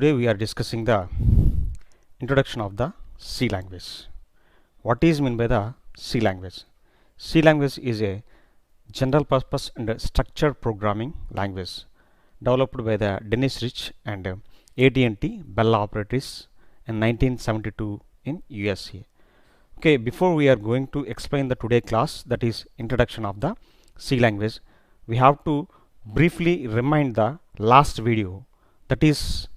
Today we are discussing the introduction of the C language. What is meant by the C language? C language is a general purpose and structured programming language developed by the Dennis Rich and AT&T Bell Operators in 1972 in USA. Okay, before we are going to explain the today class, that is introduction of the C language, we have to briefly remind the last video, that is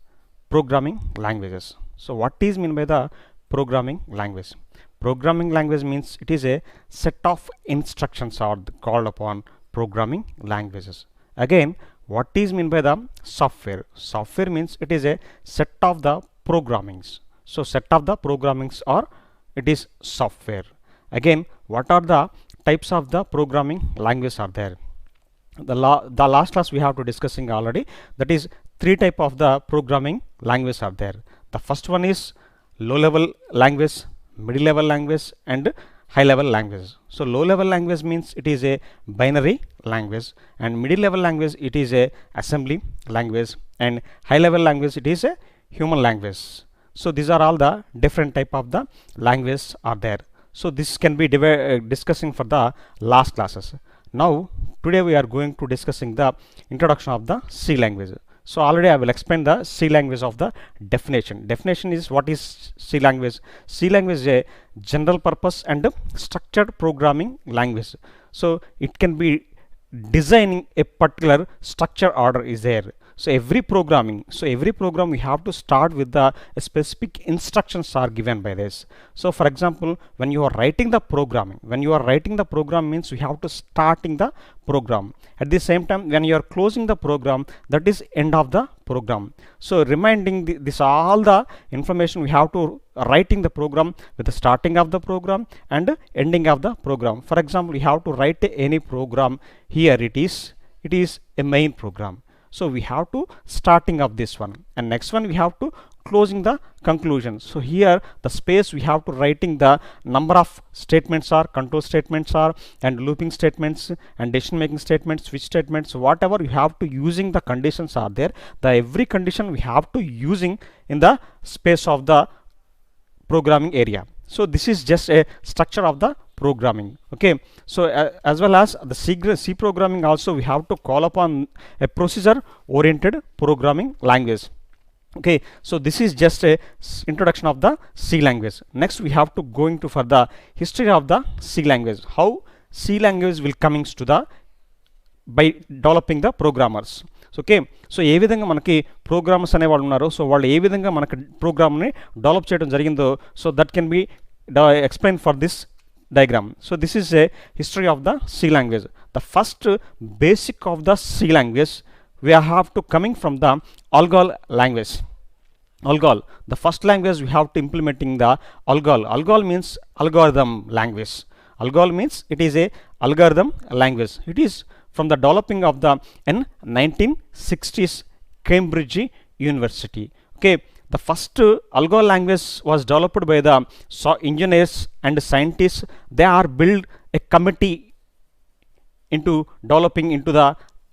programming languages. So what is meant by the programming language? Programming language means it is a set of instructions are called upon programming languages. Again, what is meant by the software? Software means it is a set of the programmings. So set of the programmings or it is software. Again, what are the types of the programming languages are there? The last class we have to discussing already, that is three type of the programming languages are there. The first one is low level language, middle level language and high level language. So low level language means it is a binary language, and middle level language it is a assembly language, and high level language it is a human language. So these are all the different type of the languages are there. So this can be discussing for the last classes. Now today we are going to discussing the introduction of the C language. So already I will explain the C language of the definition. Definition is what is C language. C language is a general purpose and structured programming language. So it can be designing a particular structure order is there. So every program we have to start with the specific instructions are given by this. So for example, when you are writing the programming, means we have to starting the program. At the same time, when you are closing the program, that is end of the program. So reminding this all the information we have to writing the program with the starting of the program and ending of the program. For example, we have to write any program. Here it is a main program. So we have to starting of this one, and next one we have to closing the conclusion. So here the space we have to writing the number of statements are, control statements are, and looping statements and decision making statements, switch statements, whatever you have to using the conditions are there. The every condition we have to using in the space of the programming area. So this is just a structure of the programming. Okay, so as well as the C programming also we have to call upon a procedure oriented programming language. Okay, so this is just a introduction of the C language. Next we have to going to for the history of the C language, how C language will comings to the by developing the programmers. Okay, so ఏ విధంగా మనకి programmers అనేవాళ్ళు ఉన్నారు, so వాళ్ళు ఏ విధంగా మనకి ప్రోగ్రామ్ని develop చేయడం జరిగిందో, so that can be explain for this diagram. So this is a history of the C language. The first basic of the C language we have to coming from the ALGOL language. ALGOL, the first language we have to implementing the ALGOL. ALGOL means algorithm language. ALGOL means it is a algorithm language. It is from the developing of the in 1960s Cambridge University. Okay, the first ALGOL language was developed by the engineers and scientists. They are built a committee into developing into the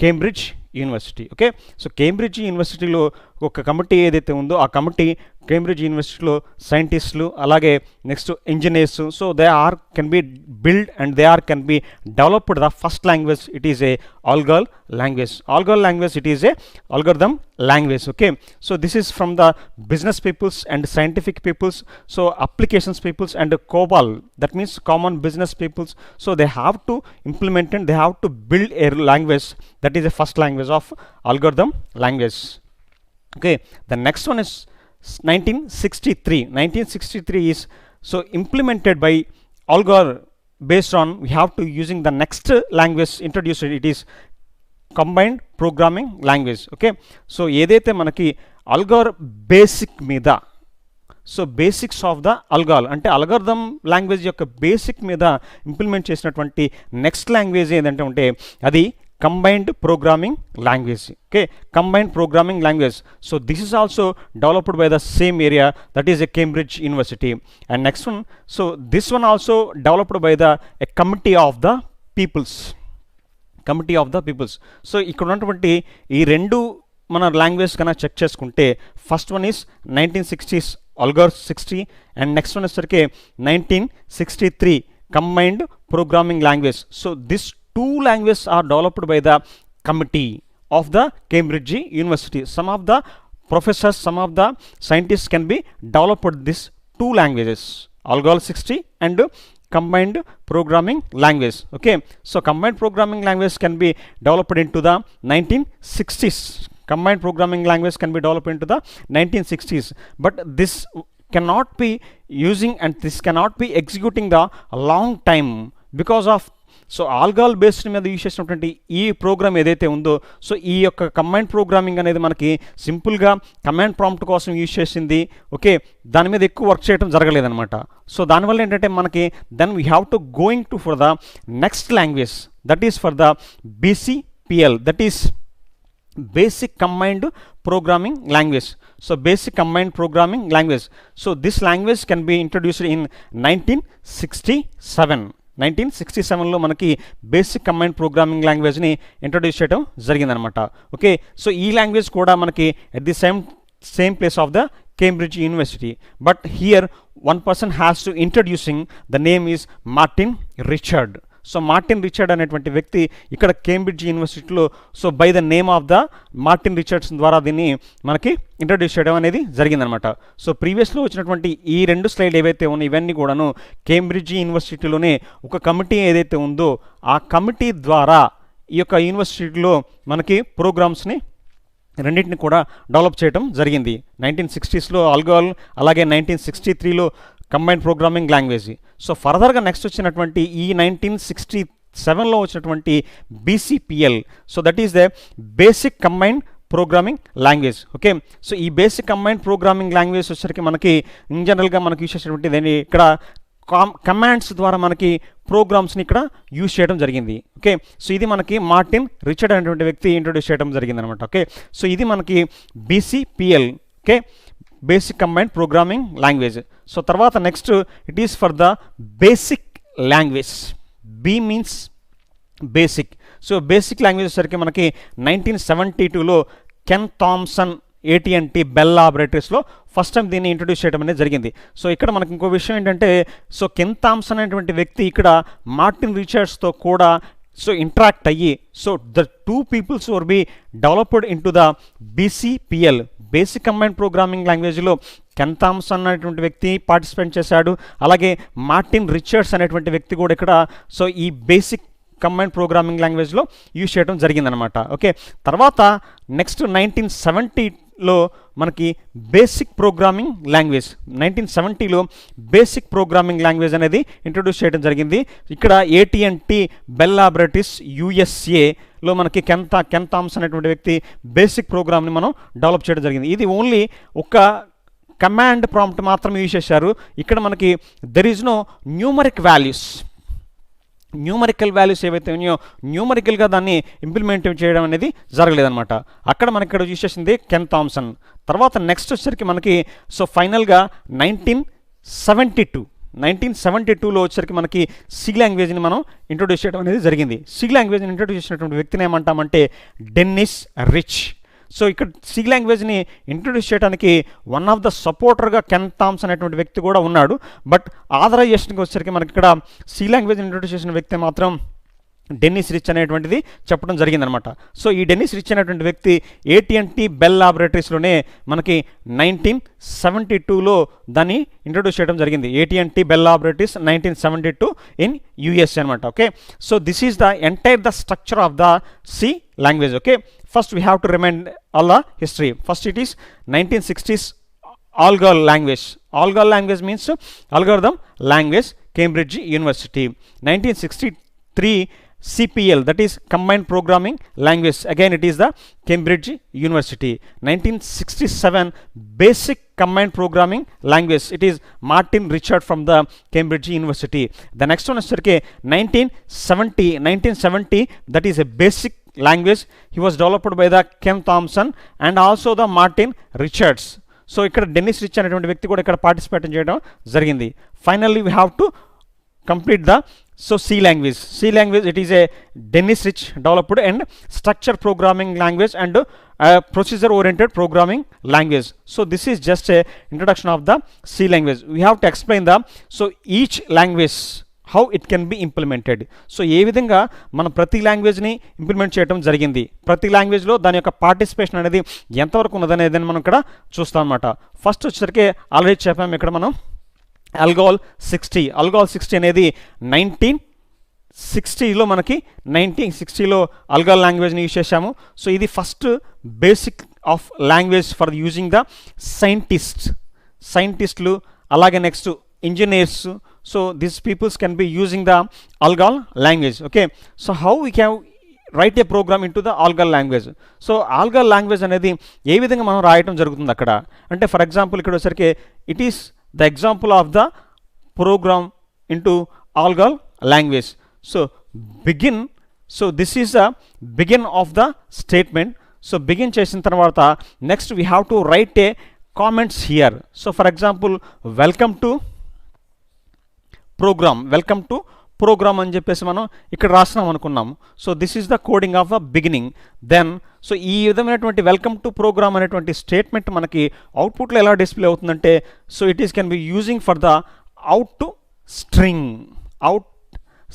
Cambridge University. Okay, so Cambridge University లో ఒక committee ఏదైతే ఉందో ఆ committee Cambridge యూనివర్సిటీలో సైంటిస్టులు అలాగే next engineers, so they are can be build and they are can be developed the first language. It is A ALGOL language. ALGOL language it is a algorithm language. Okay, so this is from the business peoples and scientific peoples, so applications peoples and COBOL, that means common business peoples. So they have to implement and they have to build a language that is a first language of algorithm language. Okay, the next one is 1963. 1963 is so implemented by ALGOL. Based on we have to using the next language introduced, it is combined programming language. Okay, so ఏదైతే మనకి ALGOL basic మీద, so basics of the ALGOL అంటే algorithm language యొక్క basic మీద implement చేసినటువంటి next language ఏదంటే ఉంటే అది combined programming language. Okay, combined programming language. So this is also developed by the same area, that is a Cambridge University. And next one, so this one also developed by the a committee of the peoples. So ఇక్కడ ఉన్నటువంటి ఈ రెండు మన language కన్నా check చేసుకుంటే first one is 1960s ALGOL 60 and next one వచ్చేసరికి 1963 combined programming language. So this two language are developed by the committee of the Cambridge University. Some of the professors, some of the scientists can be developed these two languages, ALGOL 60 and combined programming language. Okay, so combined programming language can be developed into the 1960s. Combined programming language can be developed into the 1960s, but this cannot be using and this cannot be executing the long time because of so ALGOL based మీద use చేసినటువంటి ఈ programme ఏదైతే ఉందో, so ఈ యొక్క command programming అనేది మనకి సింపుల్గా కమాండ్ ప్రాంప్ట్ కోసం యూజ్ చేసింది. ఓకే, దాని మీద ఎక్కువ వర్క్ చేయడం జరగలేదన్నమాట. సో దానివల్ల ఏంటంటే మనకి then we have to going to for the next language, that is for the BCPL, that is basic combined programming language. So basic combined programming language. So this language can be introduced in 1967. 1967లో మనకి బేసిక్ combined ప్రోగ్రామింగ్ లాంగ్వేజ్ని introduce చేయడం జరిగిందనమాట. Okay, so ఈ language కూడా మనకి at the same place of the Cambridge University, but here one person has to introducing, the name is Martin Richard. So Martin Richard అనేటువంటి వ్యక్తి ఇక్కడ కేంబ్రిడ్జ్ యూనివర్సిటీలో so by the name of the Martin Richards ద్వారా దీన్ని మనకి introduce చేయడం అనేది జరిగిందనమాట. సో ప్రీవియస్లో వచ్చినటువంటి ఈ రెండు స్లైడ్ ఏవైతే ఉన్నాయో ఇవన్నీ కూడాను కేంబ్రిడ్జ్ యూనివర్సిటీలోనే ఒక కమిటీ ఏదైతే ఉందో ఆ కమిటీ ద్వారా ఈ యొక్క యూనివర్సిటీలో మనకి ప్రోగ్రామ్స్ని రెండింటిని కూడా డెవలప్ చేయడం జరిగింది. 1960స్లో ఆల్గోల్, అలాగే 1963లో కంబైన్డ్ ప్రోగ్రామింగ్ లాంగ్వేజ్. సో ఫర్దర్గా నెక్స్ట్ వచ్చినటువంటి ఈ 1967లో వచ్చినటువంటి BCPL, so that is the basic combined programming language. Okay, so ఈ బేసిక్ కంబైన్డ్ ప్రోగ్రామింగ్ లాంగ్వేజ్ వచ్చేసరికి మనకి ఇన్ జనరల్గా మనకి యూజ్ చేసేటువంటి ఇక్కడ కమాండ్స్ ద్వారా మనకి ప్రోగ్రామ్స్ని ఇక్కడ యూజ్ చేయడం జరిగింది. ఓకే, సో ఇది మనకి మార్టిన్ రిచర్డ్ అనేటువంటి వ్యక్తి ఇంట్రొడ్యూస్ చేయడం జరిగింది అనమాట. ఓకే, సో ఇది మనకి BCPL, okay, basic combined programming language. So తర్వాత next it is for the basic language. B means basic. So basic language వచ్చేసరికి మనకి 1972లో కెన్ థామ్సన్ AT&T బెల్ లాబొరేటరీస్లో ఫస్ట్ టైం దీన్ని ఇంట్రొడ్యూస్ చేయడం అనేది జరిగింది. సో ఇక్కడ మనకి ఇంకో విషయం ఏంటంటే, సో కెన్ థామ్సన్ అనేటువంటి వ్యక్తి ఇక్కడ మార్టిన్ రిచర్డ్స్తో కూడా సో ఇంటరాక్ట్ అయ్యి so the two peoples were be developed in to the BCPL, basic combined programming లాంగ్వేజ్లో కెన్ థామ్సన్ అనేటువంటి వ్యక్తి పార్టిసిపేట్ చేశాడు, అలాగే మార్టిన్ రిచర్డ్స్ అనేటువంటి వ్యక్తి కూడా ఇక్కడ సో ఈ బేసిక్ కంబైన్డ్ ప్రోగ్రామింగ్ లాంగ్వేజ్లో యూజ్ చేయడం జరిగిందనమాట. ఓకే, తర్వాత నెక్స్ట్ 1970లో మనకి బేసిక్ ప్రోగ్రామింగ్ లాంగ్వేజ్, 1970లో బేసిక్ ప్రోగ్రామింగ్ లాంగ్వేజ్ అనేది ఇంట్రొడ్యూస్ చేయడం జరిగింది. ఇక్కడ AT&T బెల్ లాబొరేటరీస్ USAలో మనకి కెన్ థామ్సన్ అనేటువంటి వ్యక్తి బేసిక్ ప్రోగ్రామ్ని మనం డెవలప్ చేయడం జరిగింది. ఇది ఓన్లీ ఒక కమాండ్ ప్రాంప్ట్ మాత్రమే యూజ్ చేశారు. ఇక్కడ మనకి there is no numerical values ఏవైతే ఉన్నాయో న్యూమరికల్గా దాన్ని ఇంప్లిమెంట్ చేయడం అనేది జరగలేదన్నమాట. అక్కడ మనకి ఇక్కడ యూజ్ చేసింది కెన్ థామ్సన్. తర్వాత నెక్స్ట్ వచ్చేసరికి మనకి సో ఫైనల్గా 1972లో వచ్చేసరికి మనకి సి లాంగ్వేజ్ని మనం ఇంట్రొడ్యూస్ చేయడం అనేది జరిగింది. సి లాంగ్వేజ్ని ఇంట్రొడ్యూస్ చేసినటువంటి వ్యక్తిని ఏమంటామంటే డెన్నిస్ రిచ్. సో ఇక్కడ సి లాంగ్వేజ్ని ఇంట్రొడ్యూస్ చేయడానికి వన్ ఆఫ్ ద సపోర్టర్గా కెన్ థామ్సన్ అనేటువంటి వ్యక్తి కూడా ఉన్నాడు. బట్ ఆథరైజేషన్కి వచ్చేసరికి మనకి ఇక్కడ సి లాంగ్వేజ్ని ఇంట్రొడ్యూస్ చేసిన వ్యక్తి మాత్రం డెన్నిస్ రిచ్ అనేటువంటిది చెప్పడం జరిగిందనమాట. సో ఈ డెన్నిస్ రిచ్ అనేటువంటి వ్యక్తి AT&T బెల్ లాబొరేటరీస్లోనే మనకి 1972లో దాన్ని ఇంట్రొడ్యూస్ చేయడం జరిగింది. AT&T Bell laboratories 1972 in USA అనమాట. Okay, so this is the entire the structure of the C language. Okay, first we have to remind all the history. First it is 1960s ALGOL language. ALGOL language means algorithm language, Cambridge University. 1963 CPL, that is combined programming language, again it is the Cambridge University. 1967 basic combined programming language, it is Martin Richard from the Cambridge University. The next one is 1970, that is a basic language, he was developed by the Ken Thompson and also the Martin Richards. So ఇక్కడ Dennis Ritchie అనేటువంటి వ్యక్తి కూడా ఇక్కడ participate చేయడం జరిగింది. Finally we have to complete the C language. C language, it is a Dennis Rich developed and structure programming language and procedure oriented programming language. So this is just a introduction of the C language. We have to explain the each language how it can be implemented. So ఏ విధంగా మనం ప్రతి లాంగ్వేజ్ని implement చేయడం జరిగింది, ప్రతి లాంగ్వేజ్లో దాని యొక్క పార్టిసిపేషన్ అనేది ఎంతవరకు ఉన్నదనేది మనం ఇక్కడ చూస్తాం అన్నమాట. ఫస్ట్ వచ్చేసరికి ఆల్రెడీ చెప్పాము ఇక్కడ మనం ALGOL 60. ALGOL 60 అనేది 1960లో మనకి 1960లో ALGOL లాంగ్వేజ్ని యూజ్ చేశాము. సో ఇది first basic of language for using the సైంటిస్టులు అలాగే next engineers. So these peoples can be using the ALGOL language. Okay, so how we can write a program into the ALGOL language. So ALGOL language అనేది ఏ విధంగా మనం రాయటం జరుగుతుంది అక్కడ అంటే, for example ఇక్కడ వచ్చరికి it is the example of the program into ALGOL language. So begin, so this is the begin of the statement. So begin చేసిన తర్వాత next we have to write a comments here. So for example, welcome to program అని చెప్పేసి మనం ఇక్కడ రాసినాం అనుకున్నాము. So this is the coding of the beginning. Then so ఈ విధమైనటువంటి వెల్కమ్ టు ప్రోగ్రామ్ అనేటువంటి స్టేట్మెంట్ మనకి అవుట్పుట్లో ఎలా డిస్ప్లే అవుతుందంటే, so it is can be using for the out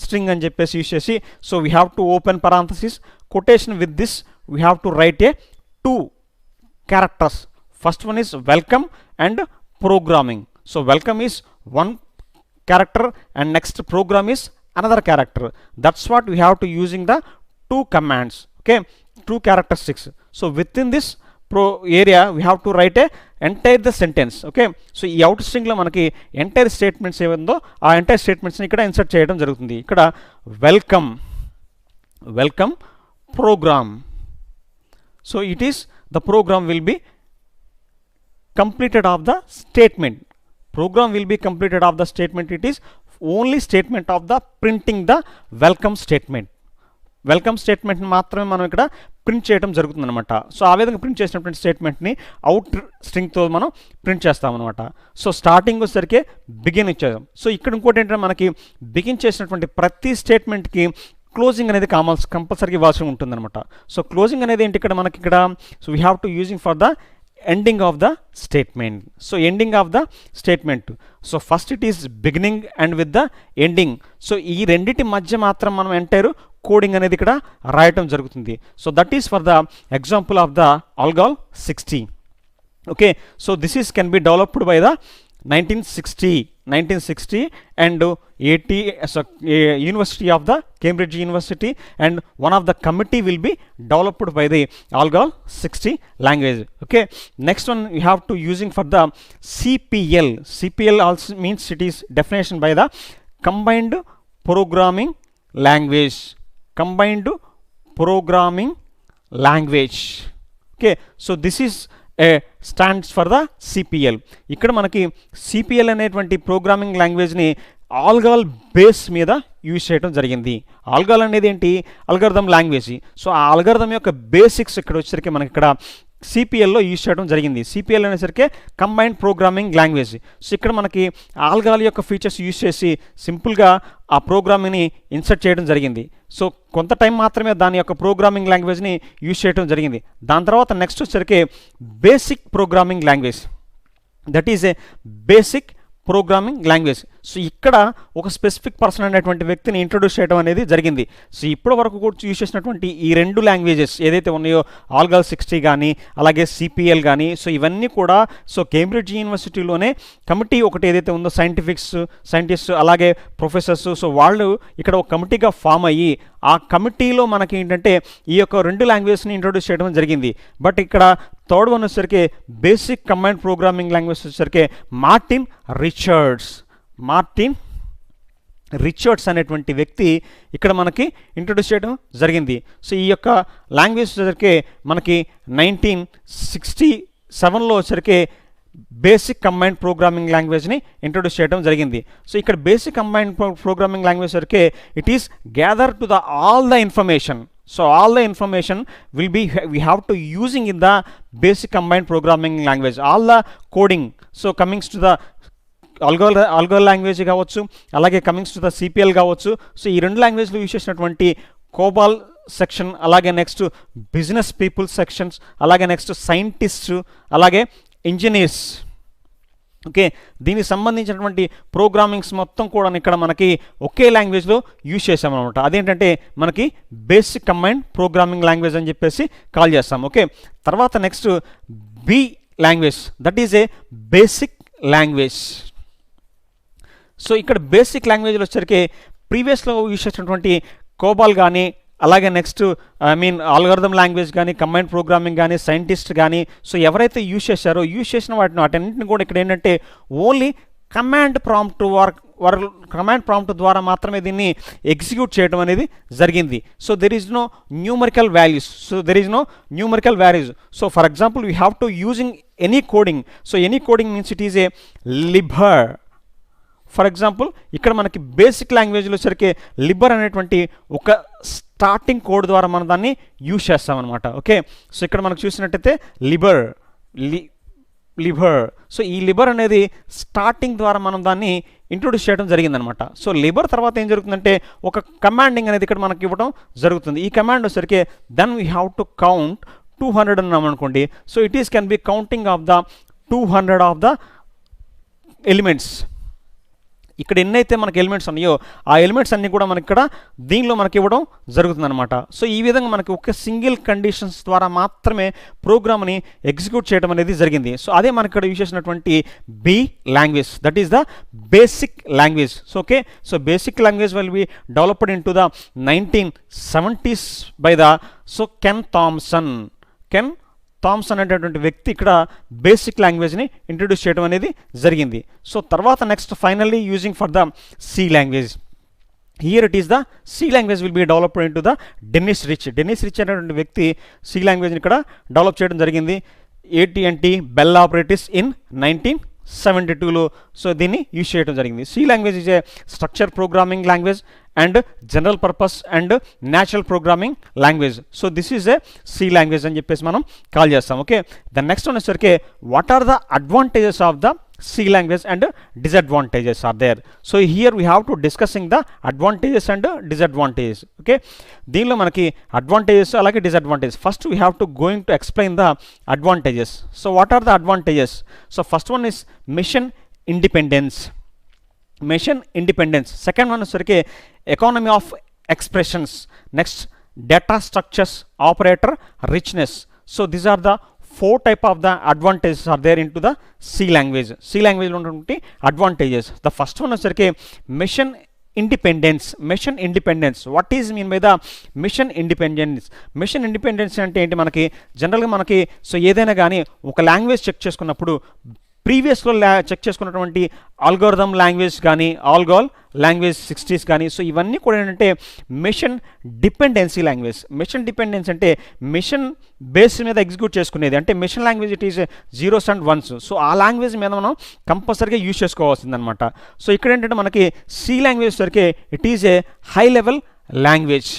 string అని చెప్పేసి యూజ్ చేసి, so we have to open parenthesis quotation with this we have to write a 2 characters. First one is welcome and programming. So welcome is one character and next program is another character. That's what we have to using the 2 commands. Okay, 2 characteristics. So within this area we have to write a entire the sentence. Okay, so ఈ out string లో మనకి entire statements ఏముందో ఆ entire statements ని ఇక్కడ insert చేయడం జరుగుతుంది. ఇక్కడ welcome program. So it is the program will be completed of the statement. Program will be completed of the statement. It is only statement of the printing the welcome statement. Welcome స్టేట్మెంట్ని మాత్రమే మనం ఇక్కడ print చేయడం జరుగుతుంది అనమాట. So ఆ విధంగా print చేసినటువంటి స్టేట్మెంట్ని అవుట్ స్ట్రింగ్తో మనం ప్రింట్ చేస్తామన్నమాట. సో స్టార్టింగ్ వచ్చేసరికి బిగిన్ ఇచ్చేద్దాం. సో ఇక్కడ ఇంకోటి ఏంటంటే మనకి బిగిన్ చేసినటువంటి ప్రతి స్టేట్మెంట్కి క్లోజింగ్ అనేది కంపల్సరీగా ఇవ్వాల్సి ఉంటుందన్నమాట. సో క్లోజింగ్ అనేది ఏంటి ఇక్కడ మనకి ఇక్కడ, so we have to using for the ending of the statement. So ending of the statement. So first it is beginning and with the ending. So ఈ రెండిటి మధ్య మాత్రం మనం ఎంటైర్ కోడింగ్ అనేది ఇక్కడ రాయటం జరుగుతుంది. So that is for the example of the ALGOL 60. Okay, so this is can be developed by the 1960 and University of the Cambridge University, and one of the committee will be developed by the ALGOL 60 language. Okay, next one we have to using for the CPL. CPL also means it is definition by the combined programming language. Okay, so this is stands for the CPL. ఇక్కడ మనకి CPL అనేటువంటి programming లాంగ్వేజ్ని ALGOL base మీద use చేయడం జరిగింది. ALGOL అనేది ఏంటి, algorithm language. So ఆ algorithm యొక్క బేసిక్స్ ఇక్కడ వచ్చేసరికి మనకి ఇక్కడ CPLలో యూజ్ చేయడం జరిగింది. CPL అనేసరికి కంబైన్డ్ ప్రోగ్రామింగ్ లాంగ్వేజ్. సో ఇక్కడ మనకి ALGOL యొక్క ఫీచర్స్ యూజ్ చేసి సింపుల్గా ఆ ప్రోగ్రామింగ్ని ఇన్సర్ట్ చేయడం జరిగింది. సో కొంత టైం మాత్రమే దాని యొక్క ప్రోగ్రామింగ్ లాంగ్వేజ్ని యూజ్ చేయడం జరిగింది. దాని తర్వాత నెక్స్ట్ వచ్చేసరికి basic programming language. That is a basic programming language. So ఇక్కడ ఒక స్పెసిఫిక్ పర్సన్ అనేటువంటి వ్యక్తిని ఇంట్రొడ్యూస్ చేయడం అనేది జరిగింది. సో ఇప్పటి వరకు కూడా యూజ్ చేసినటువంటి ఈ రెండు లాంగ్వేజెస్ ఏదైతే ఉన్నాయో ALGOL 60 కానీ అలాగే CPL కానీ, సో ఇవన్నీ కూడా సో కేంబ్రిడ్జ్ యూనివర్సిటీలోనే కమిటీ ఒకటి ఏదైతే ఉందో సైంటిస్ట్ అలాగే ప్రొఫెసర్స్, సో వాళ్ళు ఇక్కడ ఒక కమిటీగా ఫామ్ అయ్యి ఆ కమిటీలో మనకి ఏంటంటే ఈ యొక్క రెండు లాంగ్వేజ్ని ఇంట్రొడ్యూస్ చేయడం జరిగింది. బట్ ఇక్కడ థర్డ్ వన్ వచ్చేసరికి బేసిక్ కంబైన్డ్ ప్రోగ్రామింగ్ లాంగ్వేజ్ వచ్చేసరికి మార్టిన్ రిచర్డ్స్ అనేటువంటి వ్యక్తి ఇక్కడ మనకి ఇంట్రొడ్యూస్ చేయడం జరిగింది. సో ఈ యొక్క లాంగ్వేజ్ వచ్చేసరికి మనకి 1967లో వచ్చేసరికి బేసిక్ కంబైన్డ్ ప్రోగ్రామింగ్ లాంగ్వేజ్ని ఇంట్రొడ్యూస్ చేయడం జరిగింది. సో ఇక్కడ బేసిక్ కంబైన్డ్ ప్రోగ్రామింగ్ లాంగ్వేజ్ వరకే it is gather to the all the information. So all the information will be we have to using in the basic combined programming language, all the coding. So coming to the ALGOL language కావచ్చు, అలాగే Cummins to the CPL కావచ్చు. So ఈ రెండు లాంగ్వేజ్లు use చేసినటువంటి కోబాల్ section, అలాగే next business people sections, అలాగే next scientist, అలాగే engineers. Okay, దీనికి సంబంధించినటువంటి ప్రోగ్రామింగ్స్ మొత్తం కూడా ఇక్కడ మనకి ఒకే లాంగ్వేజ్లో యూజ్ చేసామన్నమాట. అదేంటంటే మనకి బేసిక్ కంబైన్డ్ ప్రోగ్రామింగ్ లాంగ్వేజ్ అని చెప్పేసి కాల్ చేస్తాం. ఓకే, తర్వాత next B language, that is a basic language. So ఇక్కడ బేసిక్ లాంగ్వేజ్లో వచ్చరికి ప్రీవియస్లో యూజ్ చేసినటువంటి కోబాల్ కానీ, అలాగే నెక్స్ట్ ఆల్గరిథం లాంగ్వేజ్ కానీ, కంబైన్డ్ ప్రోగ్రామింగ్ కానీ, సైంటిస్ట్ కానీ, సో ఎవరైతే యూజ్ చేసిన వాటన్నింటిని కూడా ఇక్కడ ఏంటంటే ఓన్లీ కమాండ్ ప్రాంప్ట్ ద్వారా మాత్రమే దీన్ని ఎగ్జిక్యూట్ చేయడం అనేది జరిగింది. So there is no numerical values. So for example we have to using any coding. So any coding means it is a library. For example ఇక్కడ మనకి బేసిక్ లాంగ్వేజ్లో వచ్చరికి లిబర్ అనేటువంటి ఒక స్టార్టింగ్ కోడ్ ద్వారా మనం దాన్ని యూజ్ చేస్తామన్నమాట. ఓకే, సో ఇక్కడ మనకు చూసినట్టయితే లిబర్. సో ఈ లిబర్ అనేది స్టార్టింగ్ ద్వారా మనం దాన్ని ఇంట్రొడ్యూస్ చేయడం జరిగిందనమాట. సో లిబర్ తర్వాత ఏం జరుగుతుందంటే ఒక కమాండింగ్ అనేది ఇక్కడ మనకి ఇవ్వడం జరుగుతుంది. ఈ కమాండ్ వచ్చరికి then we have to count 200 అన్నాం అనుకోండి. So it is can be counting of the 200 of the elements. ఇక్కడ ఎన్నైతే మనకి ఎలిమెంట్స్ ఉన్నాయో ఆ ఎలిమెంట్స్ అన్నీ కూడా మనకి ఇక్కడ దీనిలో మనకి ఇవ్వడం జరుగుతుందన్నమాట. సో ఈ విధంగా మనకి ఒక సింగిల్ కండిషన్స్ ద్వారా మాత్రమే ప్రోగ్రామ్ని ఎగ్జిక్యూట్ చేయడం అనేది జరిగింది. సో అదే మనకి ఇక్కడ యూజ్ చేసినటువంటి B language, that is the basic language. So okay, so basic language will be developed in to the 1970s by the Ken Thompson అనేటటువంటి వ్యక్తి ఇక్కడ బేసిక్ లాంగ్వేజ్ని ఇంట్రడ్యూస్ చేయడం అనేది జరిగింది. సో తర్వాత next finally using for the C language. Here it is the C language will be developed in to the Dennis Ritchie అనేటువంటి వ్యక్తి C లాంగ్వేజ్ని ఇక్కడ డెవలప్ చేయడం జరిగింది. AT&T బెల్ ఆపరేటివ్స్ ఇన్ 1972లో సో దీన్ని యూజ్ చేయడం జరిగింది. C language is a structure programming language and general purpose and natural programming language. So this is a C language అని చెప్పేసి మనం కాల్ చేస్తాం. ఓకే, ద నెక్స్ట్ వన్ వచ్చేసరికి what are the advantages of the C language and disadvantages are there. So here we have to discussing the advantages and disadvantages. Okay, దీనిలో మనకి advantages అలాగే disadvantages. First we have to going to explain the advantages. So what are the advantages? So first one is mission independence. Second one is economy of expressions. Next, data structures, operator richness. So these are the 4 type of the advantages are there into the C language. C language lo unti advantages. The first one is mission independence. What is mean by the mission independence? Mission independence ante enti manaki general ga manaki so edaina gaani oka language check cheskunnappudu ప్రీవియస్లో check చేసుకున్నటువంటి algorithm language కానీ ALGOL language 60s కానీ so ఇవన్నీ కూడా ఏంటంటే machine dependency language. Machine dependency అంటే machine base మీద execute చేసుకునేది. అంటే machine language it is 0s and 1s. So ఆ లాంగ్వేజ్ మీద మనం కంపల్సరీగా యూజ్ చేసుకోవాల్సిందనమాట. సో ఇక్కడ ఏంటంటే మనకి సి లాంగ్వేజ్ సరికి it is a high level language.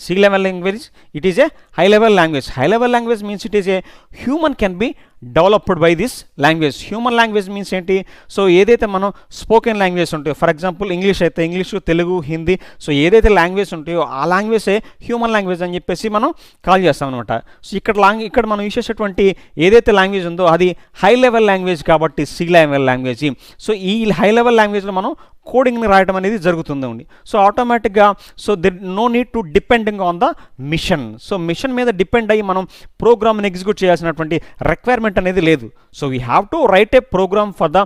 C level language, it is a high level language. High level language means it is a human can be developed by this language. Human language means ఏంటి, so ఏదైతే మనం spoken language ఉంటాయో for example English అయితే English, Telugu, Hindi, so ఏదైతే language ఉంటాయో ఆ లాంగ్వేజే human language అని చెప్పేసి మనం కాల్ చేస్తాం అనమాట. సో ఇక్కడ మనం యూజ్ చేసేటువంటి ఏదైతే లాంగ్వేజ్ ఉందో అది హై లెవెల్ లాంగ్వేజ్ కాబట్టి సి లెవెల్ లాంగ్వేజ్. సో ఈ హై లెవెల్ లాంగ్వేజ్లో మనం కోడింగ్ని రాయడం అనేది జరుగుతుంది. సో ఆటోమేటిక్గా so no need to depending on the machine. So machine మీద డిపెండ్ అయ్యి మనం ప్రోగ్రామ్ని ఎగ్జిక్యూట్ చేయాల్సినటువంటి రిక్వైర్మెంట్ అనేది లేదు. So we have to write a program for the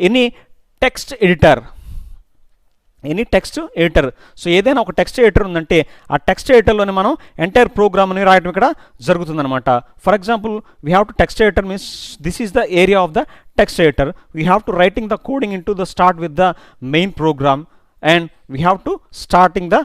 any text editor. So ఏదైనా ఒక టెక్స్ట్ ఎడిటర్ ఉందంటే ఆ టెక్స్ట్ ఎడిటర్లోనే మనం ఎంటైర్ ప్రోగ్రామ్ని రాయడం ఇక్కడ జరుగుతుందన్నమాట. For example we have to text editor means this is the area of the text editor. We have to writing the coding into the start with the main program and we have to starting the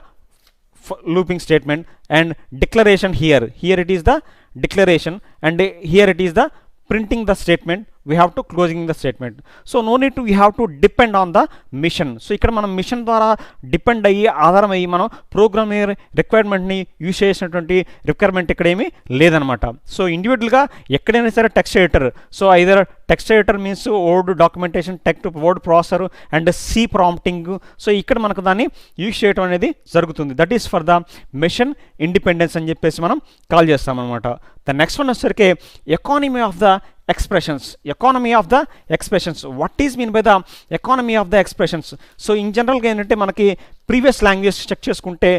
looping statement and declaration here it is the declaration and here it is the printing the statement. We have to closing the statement. So no need to we have to depend on the mission. So ఇక్కడ మనం machine ద్వారా depend అయ్యి ఆధారం అయ్యి మనం program రిక్వైర్మెంట్ని use చేసినటువంటి requirement ఇక్కడ ఏమీ లేదనమాట. సో ఇండివిజువల్గా ఎక్కడైనా సరే text editor, so either text editor means word documentation, word processor and C prompting. So ఇక్కడ మనకు దాన్ని యూజ్ చేయడం అనేది జరుగుతుంది. That is for the machine independence అని చెప్పేసి మనం కాల్ చేస్తాం అనమాట. ద నెక్స్ట్ వన్ వచ్చేసరికి economy of the expressions. Economy of the expressions. What is mean by the economy of the expressions? So in జనరల్గా ఏంటంటే మనకి ప్రీవియస్ లాంగ్వేజ్ చెక్ చేసుకుంటే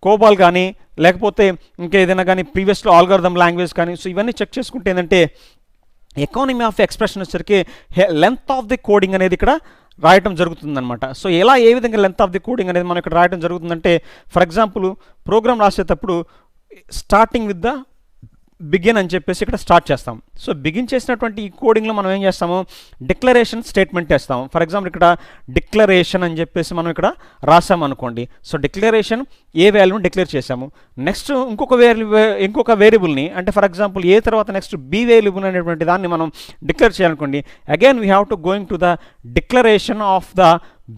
కోబాల్ కానీ లేకపోతే ఇంకా ఏదైనా కానీ ప్రీవియస్లో ఆల్గారిథం లాంగ్వేజ్ కానీ, సో ఇవన్నీ చెక్ చేసుకుంటే ఏంటంటే ఎకానమీ ఆఫ్ ఎక్స్ప్రెషన్ వచ్చేసరికి లెంత్ ఆఫ్ ది కోడింగ్ అనేది ఇక్కడ రాయటం జరుగుతుందన్నమాట. సో ఏ విధంగా లెంత్ ఆఫ్ ది కోడింగ్ అనేది మనం ఇక్కడ రాయటం జరుగుతుందంటే, ఫర్ ఎగ్జాంపుల్ ప్రోగ్రామ్ రాసేటప్పుడు స్టార్టింగ్ విత్ ద బిగిన్ అని చెప్పేసి ఇక్కడ స్టార్ట్ చేస్తాం. సో బిగిన్ చేసినటువంటి ఈ కోడింగ్లో మనం ఏం చేస్తాము, డిక్లరేషన్ స్టేట్మెంట్ చేస్తాము. ఫర్ ఎగ్జాంపుల్ ఇక్కడ డిక్లరేషన్ అని చెప్పేసి మనం ఇక్కడ రాసాము అనుకోండి. సో డిక్లరేషన్ ఏ వాల్యూని డిక్లేర్ చేసాము. నెక్స్ట్ ఇంకొక వేరియబుల్ని, అంటే ఫర్ ఎగ్జాంపుల్ ఏ తర్వాత నెక్స్ట్ బి వేరియబుల్ అనేటువంటి దాన్ని మనం డిక్లేర్ చేయాలనుకోండి. Again we have to going to the declaration of the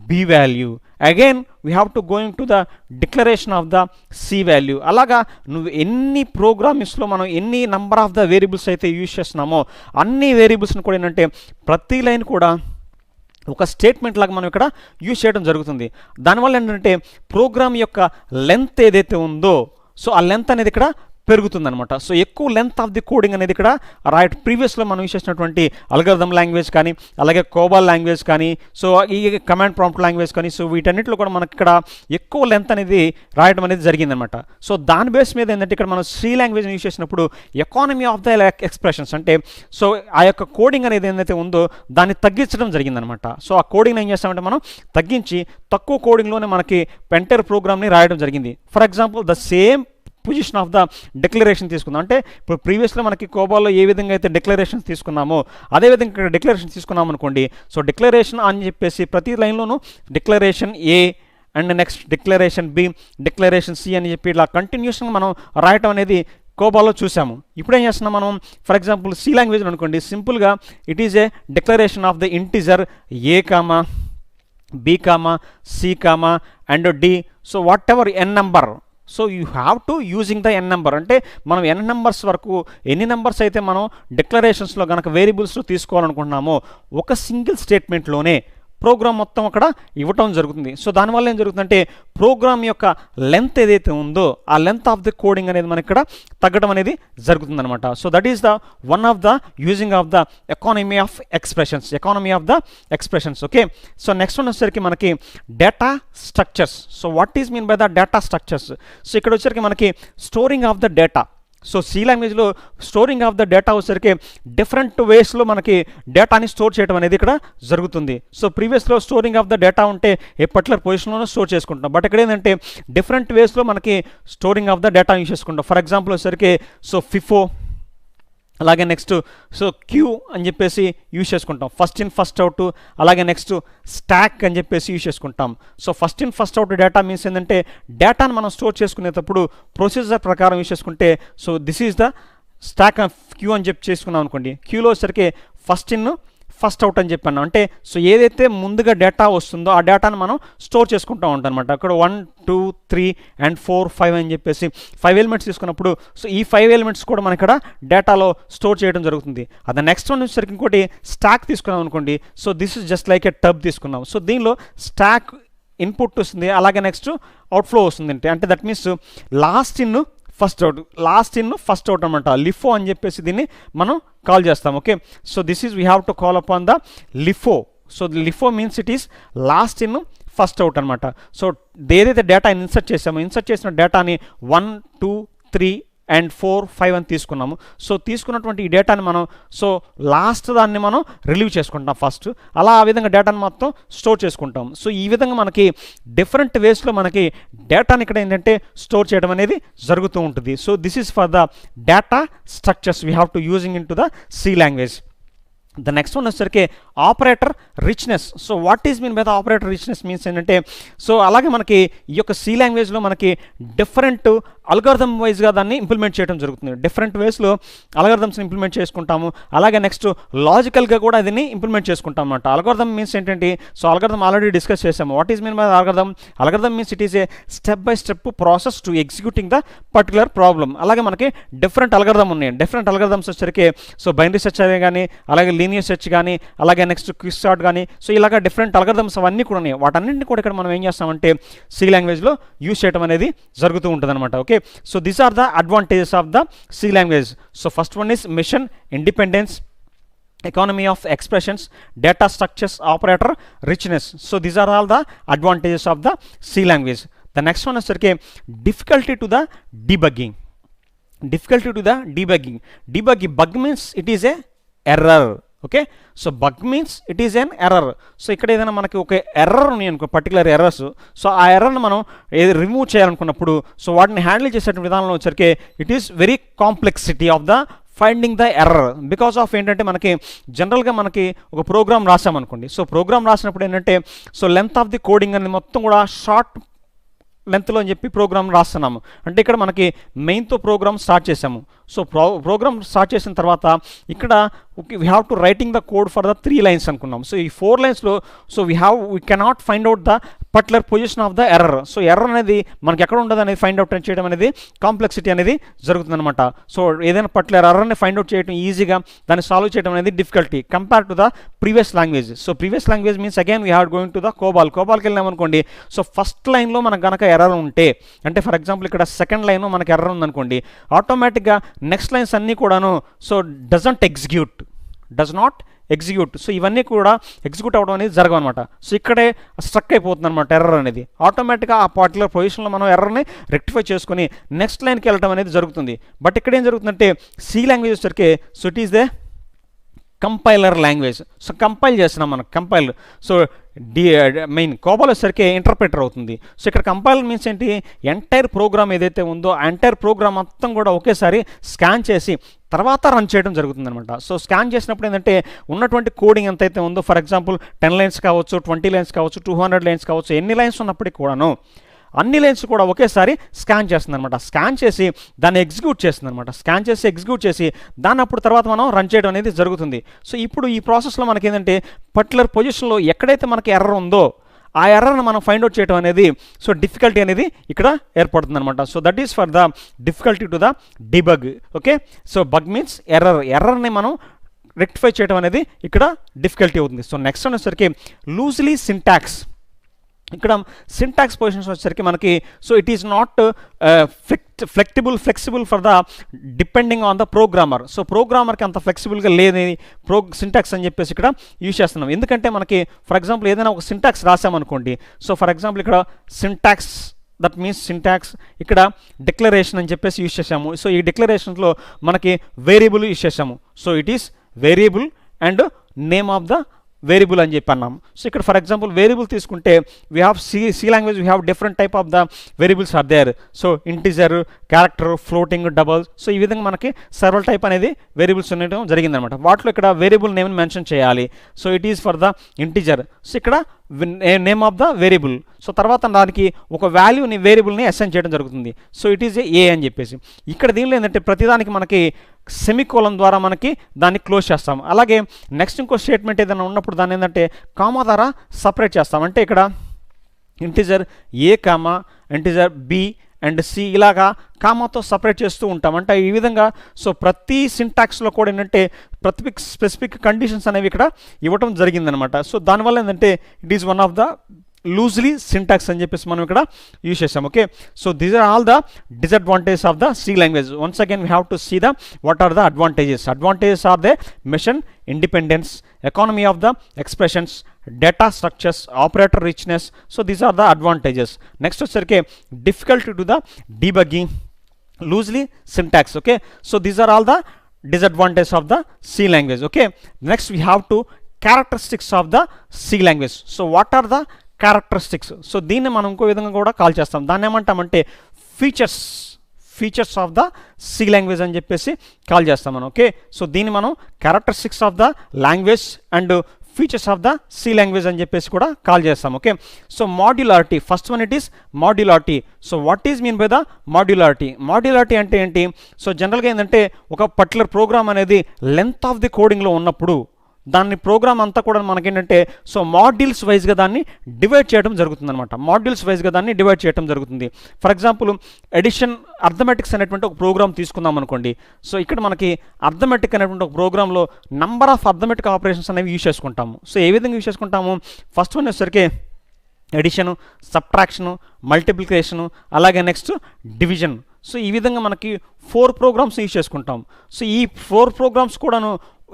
b value, again we have to going to the declaration of the c value. అలాగా నువ్వు ఎన్ని ప్రోగ్రామింగ్స్లో మనం ఎన్ని నంబర్ ఆఫ్ ద వేరియబుల్స్ అయితే యూజ్ చేస్తున్నామో అన్ని వేరియబుల్స్ని కూడా ఏంటంటే ప్రతి లైన్ కూడా ఒక స్టేట్మెంట్ లాగా మనం ఇక్కడ యూజ్ చేయడం జరుగుతుంది. దానివల్ల ఏంటంటే ప్రోగ్రామ్ యొక్క లెంత్ ఏదైతే ఉందో సో ఆ లెంత్ అనేది ఇక్కడ పెరుగుతుందనమాట. సో ఎక్కువ లెంత్ ఆఫ్ ది కోడింగ్ అనేది ఇక్కడ ప్రీవియస్లో మనం యూజ్ చేసినటువంటి అల్గారిథం లాంగ్వేజ్ కానీ అలాగే కోబాల్ లాంగ్వేజ్ కానీ సో ఈ కమాండ్ ప్రాంప్ట్ లాంగ్వేజ్ కానీ సో వీటన్నిటిలో కూడా మనకి ఇక్కడ ఎక్కువ లెంత్ అనేది రాయడం అనేది జరిగిందనమాట. సో దాని బేస్ మీద ఏంటంటే ఇక్కడ మనం సి లాంగ్వేజ్ని యూజ్ చేసినప్పుడు ఎకానమీ ఆఫ్ ద ఎక్స్ప్రెషన్స్ అంటే సో ఆ యొక్క కోడింగ్ అనేది ఏదైతే ఉందో దాన్ని తగ్గించడం జరిగిందనమాట. సో ఆ కోడింగ్ ఏం చేస్తామంటే మనం తగ్గించి తక్కువ కోడింగ్లోనే మనకి ఎంటైర్ ప్రోగ్రామ్ని రాయడం జరిగింది. For example the same position of the declaration తీసుకుందాం. అంటే ఇప్పుడు ప్రీవియస్లో మనకి కోబాల్లో ఏ విధంగా అయితే డిక్లరేషన్స్ తీసుకున్నామో అదేవిధంగా ఇక్కడ డిక్లరేషన్ తీసుకున్నాం అనుకోండి. సో డిక్లరేషన్ అని చెప్పేసి ప్రతి లైన్లోనూ declaration A and next declaration B, declaration C అని చెప్పి ఇలా కంటిన్యూస్గా మనం రాయటం అనేది కోబాల్లో చూసాము. ఇప్పుడు ఏం చేస్తున్నాం మనం, ఫర్ ఎగ్జాంపుల్ సి లాంగ్వేజ్ అనుకోండి, సింపుల్గా it is a declaration of the integer a comma b comma c comma and d. So whatever n number, so you have to using the n number. అంటే మనం ఎన్ numbers వరకు ఎన్ని numbers అయితే మనం డిక్లరేషన్స్లో కనుక వేరియబుల్స్లో తీసుకోవాలనుకుంటున్నామో ఒక సింగిల్ స్టేట్మెంట్లోనే ప్రోగ్రామ్ మొత్తం అక్కడ ఇవ్వటం జరుగుతుంది. సో దానివల్ల ఏం జరుగుతుందంటే ప్రోగ్రామ్ యొక్క లెంత్ ఏదైతే ఉందో ఆ లెంత్ ఆఫ్ ది కోడింగ్ అనేది మనకి ఇక్కడ తగ్గడం అనేది జరుగుతుందన్నమాట. So that is the one of the using of the economy of expressions. Okay, so next one వచ్చేసరికి మనకి data structures. So what is mean by the data structures? So ఇక్కడ వచ్చేసరికి మనకి storing of the data. So C లాంగ్వేజ్లో storing of the data వచ్చేసరికి different వేస్లో మనకి డేటాని స్టోర్ చేయడం అనేది ఇక్కడ జరుగుతుంది. సో ప్రీవియస్లో స్టోరింగ్ ఆఫ్ ద డేటా ఉంటే ఏ పర్టికులర్ పొజిషన్లోనే స్టోర్ చేసుకుంటాం. బట్ ఇక్కడ ఏంటంటే డిఫరెంట్ వేస్లో మనకి storing of the data use చేసుకుంటాం. ఫర్ ఎగ్జాంపుల్ వచ్చేసరికి సో ఫిఫో, అలాగే నెక్స్ట్ సో క్యూ అని చెప్పేసి యూజ్ చేసుకుంటాం. ఫస్ట్ ఇన్ ఫస్ట్ అవుట్, అలాగే నెక్స్ట్ స్టాక్ అని చెప్పేసి యూజ్ చేసుకుంటాం. So first in first out data means ఏంటంటే డేటాను మనం స్టోర్ చేసుకునేటప్పుడు ప్రొసీజర్ ప్రకారం యూజ్ చేసుకుంటే so this is the stack queue అని చెప్పి చేసుకున్నాం అనుకోండి. క్యూలో వచ్చేసరికి ఫస్ట్ ఇన్ ఫస్ట్ అవుట్ అని చెప్పాను. అంటే సో ఏదైతే ముందుగా డేటా వస్తుందో ఆ డేటాను మనం స్టోర్ చేసుకుంటూ ఉంటాం అనమాట. అక్కడ 1 2 3 and 4 5 అని చెప్పేసి 5 ఎలిమెంట్స్ తీసుకున్నప్పుడు సో ఈ 5 ఎలిమెంట్స్ కూడా మన ఇక్కడ డేటాలో స్టోర్ చేయడం జరుగుతుంది. అది నెక్స్ట్ వన్ వచ్చేసరికి ఇంకోటి స్టాక్ తీసుకున్నాం అనుకోండి. So this is just like A tub తీసుకున్నాం. సో దీనిలో స్టాక్ ఇన్పుట్ వస్తుంది, అలాగే నెక్స్ట్ అవుట్ఫ్లో వస్తుంది. అంటే that means last in first out అనమాట. లిఫో అని చెప్పేసి దీన్ని మనం కాల్ చేస్తాం. Okay, so this is we have to call upon the LIFO. So LIFO means it is lost in first out అనమాట. సో ఏదైతే డేటా ఇన్సర్ట్ చేసిన డేటాని 1 2 3 and 4 5 అని తీసుకున్నాము. సో తీసుకున్నటువంటి ఈ డేటాని మనం సో లాస్ట్ దాన్ని మనం రిలీవ్ చేసుకుంటాం ఫస్ట్. అలా ఆ విధంగా డేటాని మొత్తం స్టోర్ చేసుకుంటాం. సో ఈ విధంగా మనకి డిఫరెంట్ వేస్లో మనకి డేటాని ఇక్కడ ఏంటంటే స్టోర్ చేయడం అనేది జరుగుతూ ఉంటుంది. So this is for the data structures we have to using in to the C language. The next one వచ్చేసరికి operator richness. So what is mean by the operator richness means ఏంటంటే so అలాగే మనకి ఈ యొక్క C లాంగ్వేజ్లో మనకి different algorithm వైజ్గా దాన్ని ఇంప్లిమెంట్ చేయడం జరుగుతుంది. డిఫరెంట్ వేస్లో అల్గారిథమ్స్ని ఇంప్లిమెంట్ చేసుకుంటాము. అలాగే నెక్స్ట్ లాజికల్గా కూడా దీన్ని ఇంప్లిమెంట్ చేసుకుంటాం అన్నమాట. అల్గారిథం మీన్స్ ఏంటంటే, సో అల్గారిథం ఆల్రెడీ డిస్కస్ చేసాము. What is mean by algorithm? Algorithm means it is A step by step process to executing the particular problem. అలాగే మనకి డిఫరెంట్ అల్గారిథం ఉన్నాయి. డిఫరెంట్ అల్గారిథమ్స్ వచ్చరికి సో బైనరీ సెర్చ్ అనే కానీ, అలాగే linear search కానీ, అలాగే నెక్స్ట్ క్విక్ సార్ట్ కానీ, సో ఇలాగ డిఫరెంట్ అల్గారిథమ్స్ అవన్నీ కూడా ఉన్నాయి. వాటన్నింటినీ కూడా ఇక్కడ మనం ఏం చేస్తామంటే సి లాంగ్వేజ్లో యూజ్ చేయడం అనేది జరుగుతూ ఉంటుంది అనమాట. Okay, so these are the advantages of the C language. So first one is machine independence, economy of expressions, data structures, operator richness. So these are all the advantages of the C language. The next one is difficulty to the debugging. Difficulty to the debugging. Debugging, bug means it is a error. Okay, so bug means it is an error. So ఇక్కడ ఏదైనా మనకి ఒక error ఉన్నాయి అనుకో, particular errors, so ఆ ఎర్రర్ని మనం ఏది remove చేయాలనుకున్నప్పుడు సో వాటిని హ్యాండిల్ చేసే విధానంలో వచ్చరికి it is very complexity of the finding the error. Because of ఏంటంటే మనకి జనరల్గా మనకి ఒక ప్రోగ్రామ్ రాసామనుకోండి, సో ప్రోగ్రామ్ రాసినప్పుడు ఏంటంటే so length of the coding అనేది మొత్తం కూడా షార్ట్ లెంత్లో అని చెప్పి ప్రోగ్రామ్ రాస్తున్నాము. అంటే ఇక్కడ మనకి మెయిన్తో ప్రోగ్రామ్ స్టార్ట్ చేసాము. సో ప్రోగ్రామ్ స్టార్ట్ చేసిన తర్వాత ఇక్కడ we have to writing the code for the 3 lines అనుకున్నాం. సో ఈ 4 linesలో so we cannot find out the particular position of the error. So error అనేది మనకి ఎక్కడ ఉండదు అనేది ఫైండ్ అవుట్ చేయడం అనేది కాంప్లెక్సిటీ అనేది జరుగుతుందన్నమాట. సో ఏదైనా పర్టికులర్ ఎర్రర్ని ఫైండ్ అవుట్ చేయడం ఈజీగా, దాన్ని సాల్వ్ చేయడం అనేది difficulty compare to the previous language. So previous language means again we have going to the కోబాల్కి వెళ్ళామనుకోండి. సో ఫస్ట్ లైన్లో మనకు కనుక ఎర్రర్ ఉంటే, అంటే ఫర్ ఎగ్జాంపుల్ ఇక్కడ సెకండ్ లైన్లో మనకి ఎర్రర్ ఉందనుకోండి, ఆటోమేటిక్గా నెక్స్ట్ లైన్స్ అన్నీ కూడాను so does not execute. So ఇవన్నీ కూడా ఎగ్జిక్యూట్ అవ్వడం అనేది జరగవు అనమాట. సో ఇక్కడే స్ట్రక్ అయిపోతుంది అనమాట ఎర్రర్ అనేది. ఆటోమేటిక్గా ఆ పర్టికులర్ పొజిషన్లో మనం ఎర్రర్ని రెక్టిఫై చేసుకొని నెక్స్ట్ లైన్కి వెళ్ళడం అనేది జరుగుతుంది. బట్ ఇక్కడ ఏం జరుగుతుందంటే సి లాంగ్వేజ్ వచ్చరికి so it is they compiler language. So compile చేస్తున్నాం మనం, కంపైల్. సో మెయిన్ కోబాల్ వచ్చేసరికి ఇంటర్ప్రిటర్ అవుతుంది. సో ఇక్కడ కంపైలర్ మీన్స్ ఏంటి, ఎంటైర్ ప్రోగ్రామ్ ఏదైతే ఉందో ఆ ఎంటైర్ ప్రోగ్రామ్ మొత్తం కూడా ఒకేసారి స్కాన్ చేసి తర్వాత రన్ చేయడం జరుగుతుంది అనమాట. సో స్కాన్ చేసినప్పుడు ఏంటంటే ఉన్నటువంటి కోడింగ్ ఎంతైతే ఉందో, ఫర్ ఎగ్జాంపుల్ 10 lines కావచ్చు, 20 lines కావచ్చు, 200 lines కావచ్చు, ఎన్ని లైన్స్ ఉన్నప్పటికీ కూడాను అన్ని లైన్స్ కూడా ఒకేసారి స్కాన్ చేస్తుంది అనమాట. స్కాన్ చేసి దాన్ని ఎగ్జిక్యూట్ చేస్తుంది అనమాట. స్కాన్ చేసి ఎగ్జిక్యూట్ చేసి దాన్ని అప్పుడు తర్వాత మనం రన్ చేయడం అనేది జరుగుతుంది. సో ఇప్పుడు ఈ ప్రాసెస్లో మనకి ఏంటంటే పర్టికులర్ పొజిషన్లో ఎక్కడైతే మనకి ఎర్రర్ ఉందో ఆ ఎర్రర్ని మనం ఫైండ్ అవుట్ చేయడం అనేది సో డిఫికల్టీ అనేది ఇక్కడ ఏర్పడుతుంది అనమాట. So that is for the difficulty to the debug. Okay, so bug means ఎర్రర్ని మనం రెక్టిఫై చేయడం అనేది ఇక్కడ డిఫికల్టీ అవుతుంది. సో నెక్స్ట్ వచ్చేసరికి లూజ్లీ సింటాక్స్. ఇక్కడ సింటాక్స్ పొజిషన్స్ వచ్చేసరికి మనకి so it is not flexible for the depending on the programmer. So ప్రోగ్రామర్కి అంత ఫ్లెక్సిబుల్గా లేదని సింటాక్స్ అని చెప్పేసి ఇక్కడ యూజ్ చేస్తున్నాం. ఎందుకంటే మనకి ఫర్ ఎగ్జాంపుల్ ఏదైనా ఒక సింటాక్స్ రాసామనుకోండి, సో ఫర్ ఎగ్జాంపుల్ ఇక్కడ సింటాక్స్ దట్ మీన్స్ సింటాక్స్, ఇక్కడ డిక్లరేషన్ అని చెప్పేసి యూజ్ చేసాము. సో ఈ డిక్లరేషన్స్లో మనకి వేరియబుల్ యూజ్ చేసాము. So it is variable and name of the variable అని చెప్పి అన్నాము. సో ఇక్కడ ఫర్ ఎగ్జాంపుల్ వేరియబుల్ తీసుకుంటే we have C language we have different type of the variables are there. So integer, character, floating, double, so ఈ విధంగా మనకి సర్వల్ type అనేది variables ఉండడం జరిగిందనమాట. వాటిలో ఇక్కడ వేరియబుల్ నేమ్ని మెన్షన్ చేయాలి. So it is for the integer. So ఇక్కడ name of the variable. So తర్వాత దానికి ఒక వాల్యూని వేరియబుల్ని అసైన్ చేయడం జరుగుతుంది. సో ఇట్ ఈస్ ఏ అని చెప్పేసి. ఇక్కడ దీనిలో ఏంటంటే ప్రతిదానికి మనకి సెమికోలన్ ద్వారా మనకి దాన్ని క్లోజ్ చేస్తాం. అలాగే నెక్స్ట్ ఇంకో స్టేట్మెంట్ ఏదైనా ఉన్నప్పుడు దాన్ని ఏంటంటే కామా ద్వారా సపరేట్ చేస్తాం. అంటే ఇక్కడ integer a comma, integer b and c ఇలాగా కామాతో సపరేట్ చేస్తూ ఉంటాం. అంటే ఈ విధంగా సో ప్రతి సింటాక్స్లో కూడా ఏంటంటే ప్రతి స్పెసిఫిక్ కండిషన్స్ అనేవి ఇక్కడ ఇవ్వటం జరిగిందనమాట. సో దానివల్ల ఏంటంటే it is one of the loosely syntax అని చెప్పేసి మనం ఇక్కడ యూజ్ చేసాం. Okay, so these are all the disadvantages of the C language. Once again we have to see the what are the advantages. Advantages are the machine independence, economy of the expressions, data structures, operator richness. So these are the advantages. Next వచ్చరికి difficulty to the debugging, loosely syntax. Okay, so these are all the disadvantages of the C language. Okay, next we have to characteristics of the C language. So what are the characteristics? So దీన్ని మనం ఇంకో విధంగా కూడా call చేస్తాం. దాన్ని ఏమంటామంటే features of the C language అని చెప్పేసి కాల్ చేస్తాం మనం. ఓకే, సో దీన్ని మనం characteristics of the language and features of the C language అని చెప్పేసి కూడా కాల్ చేస్తాం. Okay, so modularity, first one it is modularity. So what is mean by the modularity? Modularity అంటే ఏంటి? సో జనరల్గా ఏంటంటే ఒక పర్టికులర్ ప్రోగ్రామ్ అనేది లెంత్ ఆఫ్ ది కోడింగ్లో ఉన్నప్పుడు దాన్ని ప్రోగ్రామ్ అంతా కూడా మనకేంటంటే సో మాడ్యూల్స్ వైజ్గా దాన్ని డివైడ్ చేయడం జరుగుతుంది అనమాట. మాడ్యూల్స్ వైజ్గా దాన్ని డివైడ్ చేయడం జరుగుతుంది. ఫర్ ఎగ్జాంపుల్ ఎడిషన్ అర్థమెటిక్స్ అనేటువంటి ఒక ప్రోగ్రామ్ తీసుకుందాం అనుకోండి. సో ఇక్కడ మనకి అర్థమెటిక్ అనేటువంటి ఒక ప్రోగ్రాంలో నంబర్ ఆఫ్ అర్థమెటిక్ ఆపరేషన్స్ అనేవి యూజ్ చేసుకుంటాము. సో ఏ విధంగా యూజ్ చేసుకుంటాము? ఫస్ట్ వన్ వచ్చేసరికి ఎడిషను, సబ్ట్రాక్షను, మల్టిప్లికేషను, అలాగే నెక్స్ట్ డివిజన్. సో ఈ విధంగా మనకి 4 ప్రోగ్రామ్స్ యూజ్ చేసుకుంటాం. సో ఈ 4 ప్రోగ్రామ్స్ కూడాను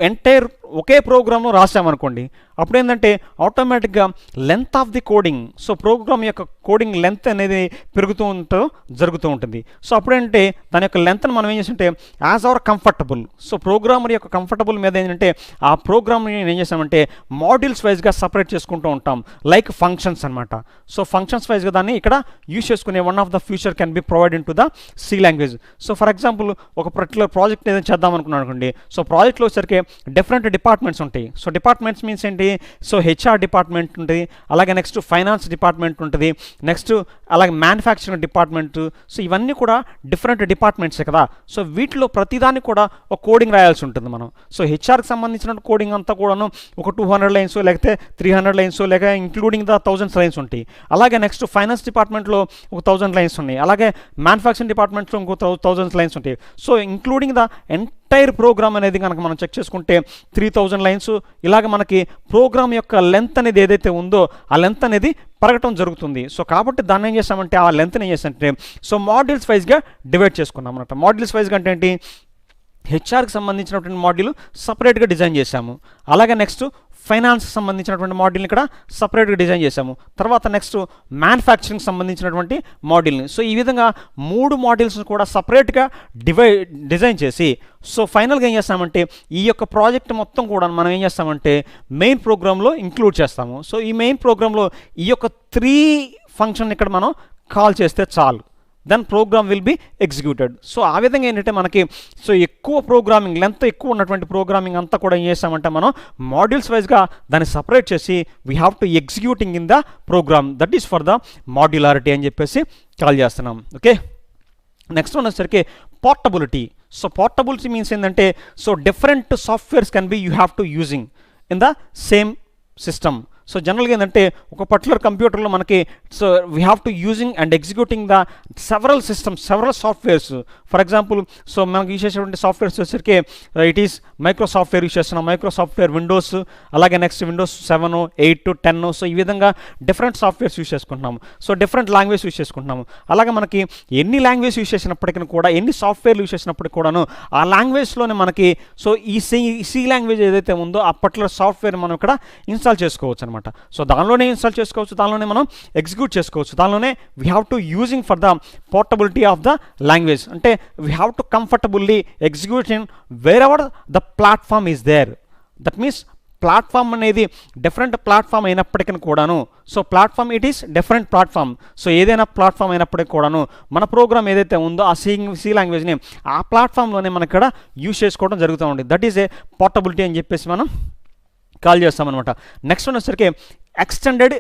ఎంటైర్ ఒకే ప్రోగ్రామ్లో రాసామనుకోండి, అప్పుడు ఏంటంటే ఆటోమేటిక్గా length of the coding, so program యొక్క కోడింగ్ లెంత్ అనేది జరుగుతూ ఉంటుంది. సో అప్పుడేంటే దాని యొక్క లెంత్ని మనం ఏం చేస్తుంటే as our comfortable, so programmer యొక్క కంఫర్టబుల్ మీద ఏంటంటే ఆ ప్రోగ్రామ్ని ఏం చేస్తామంటే మాడ్యూల్స్ వైజ్గా సపరేట్ చేసుకుంటూ ఉంటాం, లైక్ ఫంక్షన్స్ అనమాట. సో ఫంక్షన్స్ వైజ్గా దాన్ని ఇక్కడ యూజ్ చేసుకునే one of the future can be provide in to the C language. So for example ఒక పర్టికులర్ ప్రాజెక్ట్ ఏదైనా చేద్దాం అనుకున్నాను అనుకోండి. సో ప్రాజెక్ట్లో వచ్చరికి డిఫరెంట్ డిపార్ట్మెంట్స్ ఉంటాయి. సో డిపార్ట్మెంట్స్ మీన్స్ ఏంటి? సో హెచ్ఆర్ డిపార్ట్మెంట్ ఉంటుంది, అలాగే నెక్స్ట్ ఫైనాన్స్ డిపార్ట్మెంట్ ఉంటుంది, నెక్స్ట్ అలాగే మ్యానుఫ్యాక్చరింగ్ డిపార్ట్మెంట్. సో ఇవన్నీ కూడా డిఫరెంట్ డిపార్ట్మెంట్సే కదా. సో వీటిలో ప్రతిదాన్ని కూడా ఒక కోడింగ్ రాయాల్సి ఉంటుంది మనం. సో హెచ్ఆర్కి సంబంధించిన కోడింగ్ అంతా కూడాను ఒక 200 లైన్స్ లేకపోతే 300 లైన్స్ లేక ఇంక్లూడింగ్ ద 1000 లైన్స్ ఉంటాయి. అలాగే నెక్స్ట్ ఫైనాన్స్ డిపార్ట్మెంట్లో ఒక 1000 లైన్స్ ఉన్నాయి, అలాగే మ్యానుఫ్యాక్చరింగ్ డిపార్ట్మెంట్లో ఇంకో 1000 లైన్స్ ఉంటాయి. So including the entire program అనేది కనుక మనం చెక్ చేసుకుంటే 3000 లైన్స్. ఇలాగ మనకి ప్రోగ్రామ్ యొక్క లెంత్ అనేది ఏదైతే ఉందో ఆ లెంత్ అనేది పెరగటం జరుగుతుంది. సో కాబట్టి దాన్ని ఏం చేస్తామంటే ఆ లెంత్ని ఏం చేస్తామంటే సో మాడ్యూల్స్ వైజ్గా డివైడ్ చేసుకున్నాం అనమాట. మాడ్యూల్స్ వైజ్గా అంటే ఏంటి? హెచ్ఆర్కి సంబంధించినటువంటి మాడ్యూల్ సపరేట్గా డిజైన్ చేశాము, అలాగే నెక్స్ట్ ఫైనాన్స్ సంబంధించినటువంటి మాడ్యూల్ని ఇక్కడ సపరేట్గా డిజైన్ చేశాము, తర్వాత నెక్స్ట్ మ్యానుఫ్యాక్చరింగ్ సంబంధించినటువంటి మాడ్యూల్ని. సో ఈ విధంగా 3 మాడ్యూల్స్ని కూడా సపరేట్గా డిజైన్ చేసి సో ఫైనల్గా ఏం చేస్తామంటే ఈ యొక్క ప్రాజెక్ట్ మొత్తం కూడా మనం ఏం చేస్తామంటే మెయిన్ ప్రోగ్రాంలో ఇంక్లూడ్ చేస్తాము. సో ఈ మెయిన్ ప్రోగ్రాంలో ఈ యొక్క 3 ఫంక్షన్ ఇక్కడ మనం కాల్ చేస్తే చాలు, then program will be executed. So ఆ విధంగా ఏంటంటే మనకి సో ఎక్కువ ప్రోగ్రామింగ్ లెంత్ ఎక్కువ ఉన్నటువంటి ప్రోగ్రామింగ్ అంతా కూడా ఏం చేస్తామంటే మనం మాడ్యూల్స్ వైజ్గా దాన్ని సపరేట్ చేసి we have to executing in the program, that is for the modularity అని చెప్పేసి కాల్ చేస్తున్నాం. ఓకే, నెక్స్ట్ వన్ వచ్చేసరికి పోర్టబిలిటీ. సో పోర్టబిలిటీ మీన్స్ ఏంటంటే so different softwares can be you have to using in the same system. So జనరల్గా ఏంటంటే ఒక particular కంప్యూటర్లో మనకి so we have to using and executing the several systems, several softwares. For example so మనకి use చేసేటువంటి softwares వచ్చేసరికి it is Microsoft software use చేస్తున్నాం, Microsoft Windows, అలాగే నెక్స్ట్ విండోస్ 7, 8, 10. సో ఈ విధంగా డిఫరెంట్ సాఫ్ట్వేర్స్ యూజ్ చేసుకుంటున్నాము. సో డిఫరెంట్ లాంగ్వేజ్ యూజ్ చేసుకుంటున్నాము. అలాగే మనకి ఎన్ని లాంగ్వేజ్ యూజ్ చేసినప్పటికీ కూడా, ఎన్ని సాఫ్ట్వేర్లు యూజ్ చేసినప్పటికీ కూడాను ఆ లాంగ్వేజ్లోనే మనకి సో ఈ సి లాంగ్వేజ్ ఏదైతే ఉందో ఆ పర్టికులర్ సాఫ్ట్వేర్ మనం ఇక్కడ ఇన్స్టాల్ చేసుకోవచ్చు అనమాట. సో దానిలోనే ఇన్స్టాల్ చేసుకోవచ్చు, దానిలోనే మనం ఎగ్జిక్యూట్ చేసుకోవచ్చు, దానిలోనే we have to using for the portability of the language. అంటే we have to comfortably execute in wherever the platform is there. That means platform అనేది డిఫరెంట్ ప్లాట్ఫామ్ అయినప్పటికీ కూడాను so platform it is different platform. So ఏదైనా platform అయినప్పటికీ కూడాను మన programme ఏదైతే ఉందో ఆ సి లాంగ్వేజ్ని ఆ ప్లాట్ఫామ్లోనే మనం ఇక్కడ యూజ్ చేసుకోవడం జరుగుతూ ఉంటుంది. దట్ ఈస్ ఏ పోర్టబిలిటీ అని చెప్పేసి మనం కాల్ చేస్తామన్నమాట. నెక్స్ట్ వన్ వచ్చేసరికి ఎక్స్టెండెడ్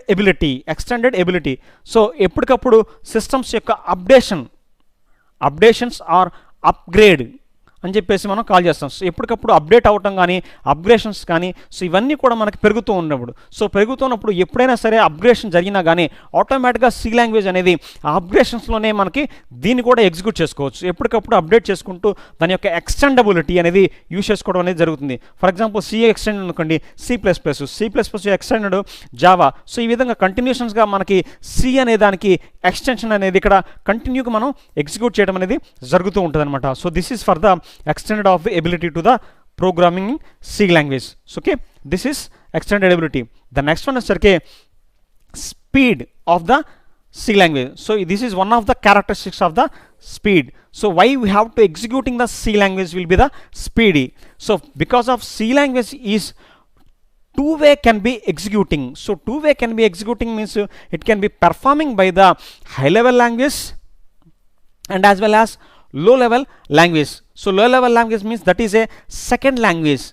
ఎబిలిటీ. సో ఎప్పటికప్పుడు సిస్టమ్స్ యొక్క అప్డేషన్స్ ఆర్ అప్గ్రేడ్ అని చెప్పేసి మనం కాల్ చేస్తాం. సో ఎప్పటికప్పుడు అప్డేట్ అవ్వటం కానీ అప్గ్రేషన్స్ కానీ సో ఇవన్నీ కూడా మనకి పెరుగుతూ ఉన్నప్పుడు, సో పెరుగుతున్నప్పుడు ఎప్పుడైనా సరే అప్గ్రేషన్ జరిగినా కానీ ఆటోమేటిక్గా సి లాంగ్వేజ్ అనేది ఆ అప్గ్రేషన్స్లోనే మనకి దీన్ని కూడా ఎగ్జిక్యూట్ చేసుకోవచ్చు. ఎప్పటికప్పుడు అప్డేట్ చేసుకుంటూ దాని యొక్క ఎక్స్టెండబిలిటీ అనేది యూజ్ చేసుకోవడం అనేది జరుగుతుంది. ఫర్ ఎగ్జాంపుల్ సి ఎక్స్టెండెడ్ అనుకోండి, C++ ఎక్స్టెండెడ్ జావా. సో ఈ విధంగా కంటిన్యూషన్స్గా మనకి సి అనే దానికి ఎక్స్టెన్షన్ అనేది ఇక్కడ కంటిన్యూగా మనం ఎగ్జిక్యూట్ చేయడం అనేది జరుగుతూ ఉంటుంది అనమాట. So this is for the extended of the ability to the programming in C language. So okay, this is extended ability. The next one is speed of the C language. So this is one of the characteristics of the speed. So why we have to executing the C language will be the speedy. So because of C language is two-way can be executing. So two-way can be executing means it can be performing by the high level language and as well as low level language. So low level language means that is a second language.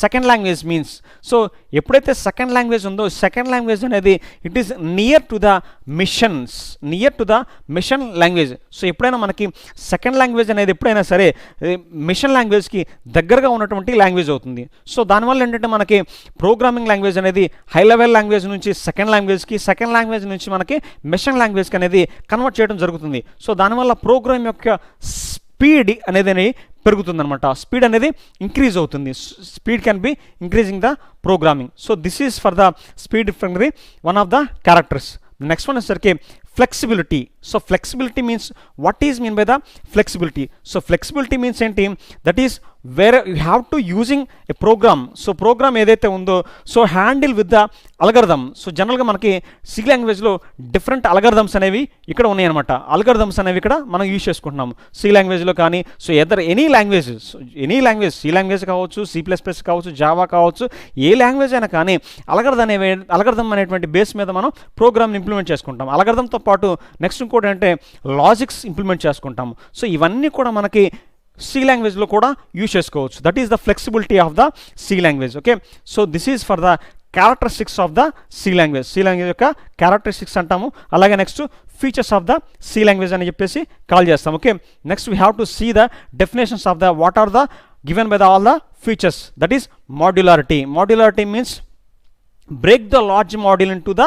Second language means, so ఎప్పుడైతే second language ఉందో second language అనేది it is near to the machine language. So ఎప్పుడైనా మనకి second language అనేది ఎప్పుడైనా సరే machine లాంగ్వేజ్కి దగ్గరగా ఉన్నటువంటి లాంగ్వేజ్ అవుతుంది. సో దానివల్ల ఏంటంటే మనకి ప్రోగ్రామింగ్ లాంగ్వేజ్ అనేది హై లెవెల్ లాంగ్వేజ్ నుంచి సెకండ్ లాంగ్వేజ్ నుంచి మనకి మిషన్ లాంగ్వేజ్కి అనేది కన్వర్ట్ చేయడం జరుగుతుంది. సో దానివల్ల ప్రోగ్రామ్ యొక్క స్పీడ్ అనేది పెరుగుతుందన్నమాట, స్పీడ్ అనేది ఇంక్రీజ్ అవుతుంది. Speed can be increasing the programming. So this is for the speed friendly one of the characters. Next one వచ్చేసరికి flexibility. So flexibility means what is mean by the flexibility? So flexibility means ఏంటి? That is where you have to using a program. So program ఏదైతే ఉందో so handle with the algorithm. So జనరల్గా మనకి C లాంగ్వేజ్లో different algorithms అనేవి ఇక్కడ ఉన్నాయన్నమాట. Algorithms అనేవి ఇక్కడ మనం యూజ్ చేసుకుంటున్నాము సి లాంగ్వేజ్లో కానీ. So any language C language కావచ్చు, C++ కావచ్చు, జావా కావచ్చు, ఏ లాంగ్వేజ్ అయినా కానీ అల్గరిథమ్ అనేటువంటి బేస్ మీద మనం ప్రోగ్రామ్ని ఇంప్లిమెంట్ చేసుకుంటాం. అల్గరిథంతో పాటు నెక్స్ట్ ఇంకోటి అంటే లాజిక్స్ ఇంప్లిమెంట్ చేసుకుంటాము. సో ఇవన్నీ కూడా మనకి సి లాంగ్వేజ్లో కూడా యూజ్ చేసుకోవచ్చు. That is the flexibility of the C language. Okay, so this is for the characteristics of the C language యొక్క క్యారెక్టరిస్టిక్స్ అంటాము. అలాగే next features of the C language అని చెప్పేసి కాల్ చేస్తాం. Okay, next we have to see the definitions of the what are the given by the all the features. That is modularity means break the large module into the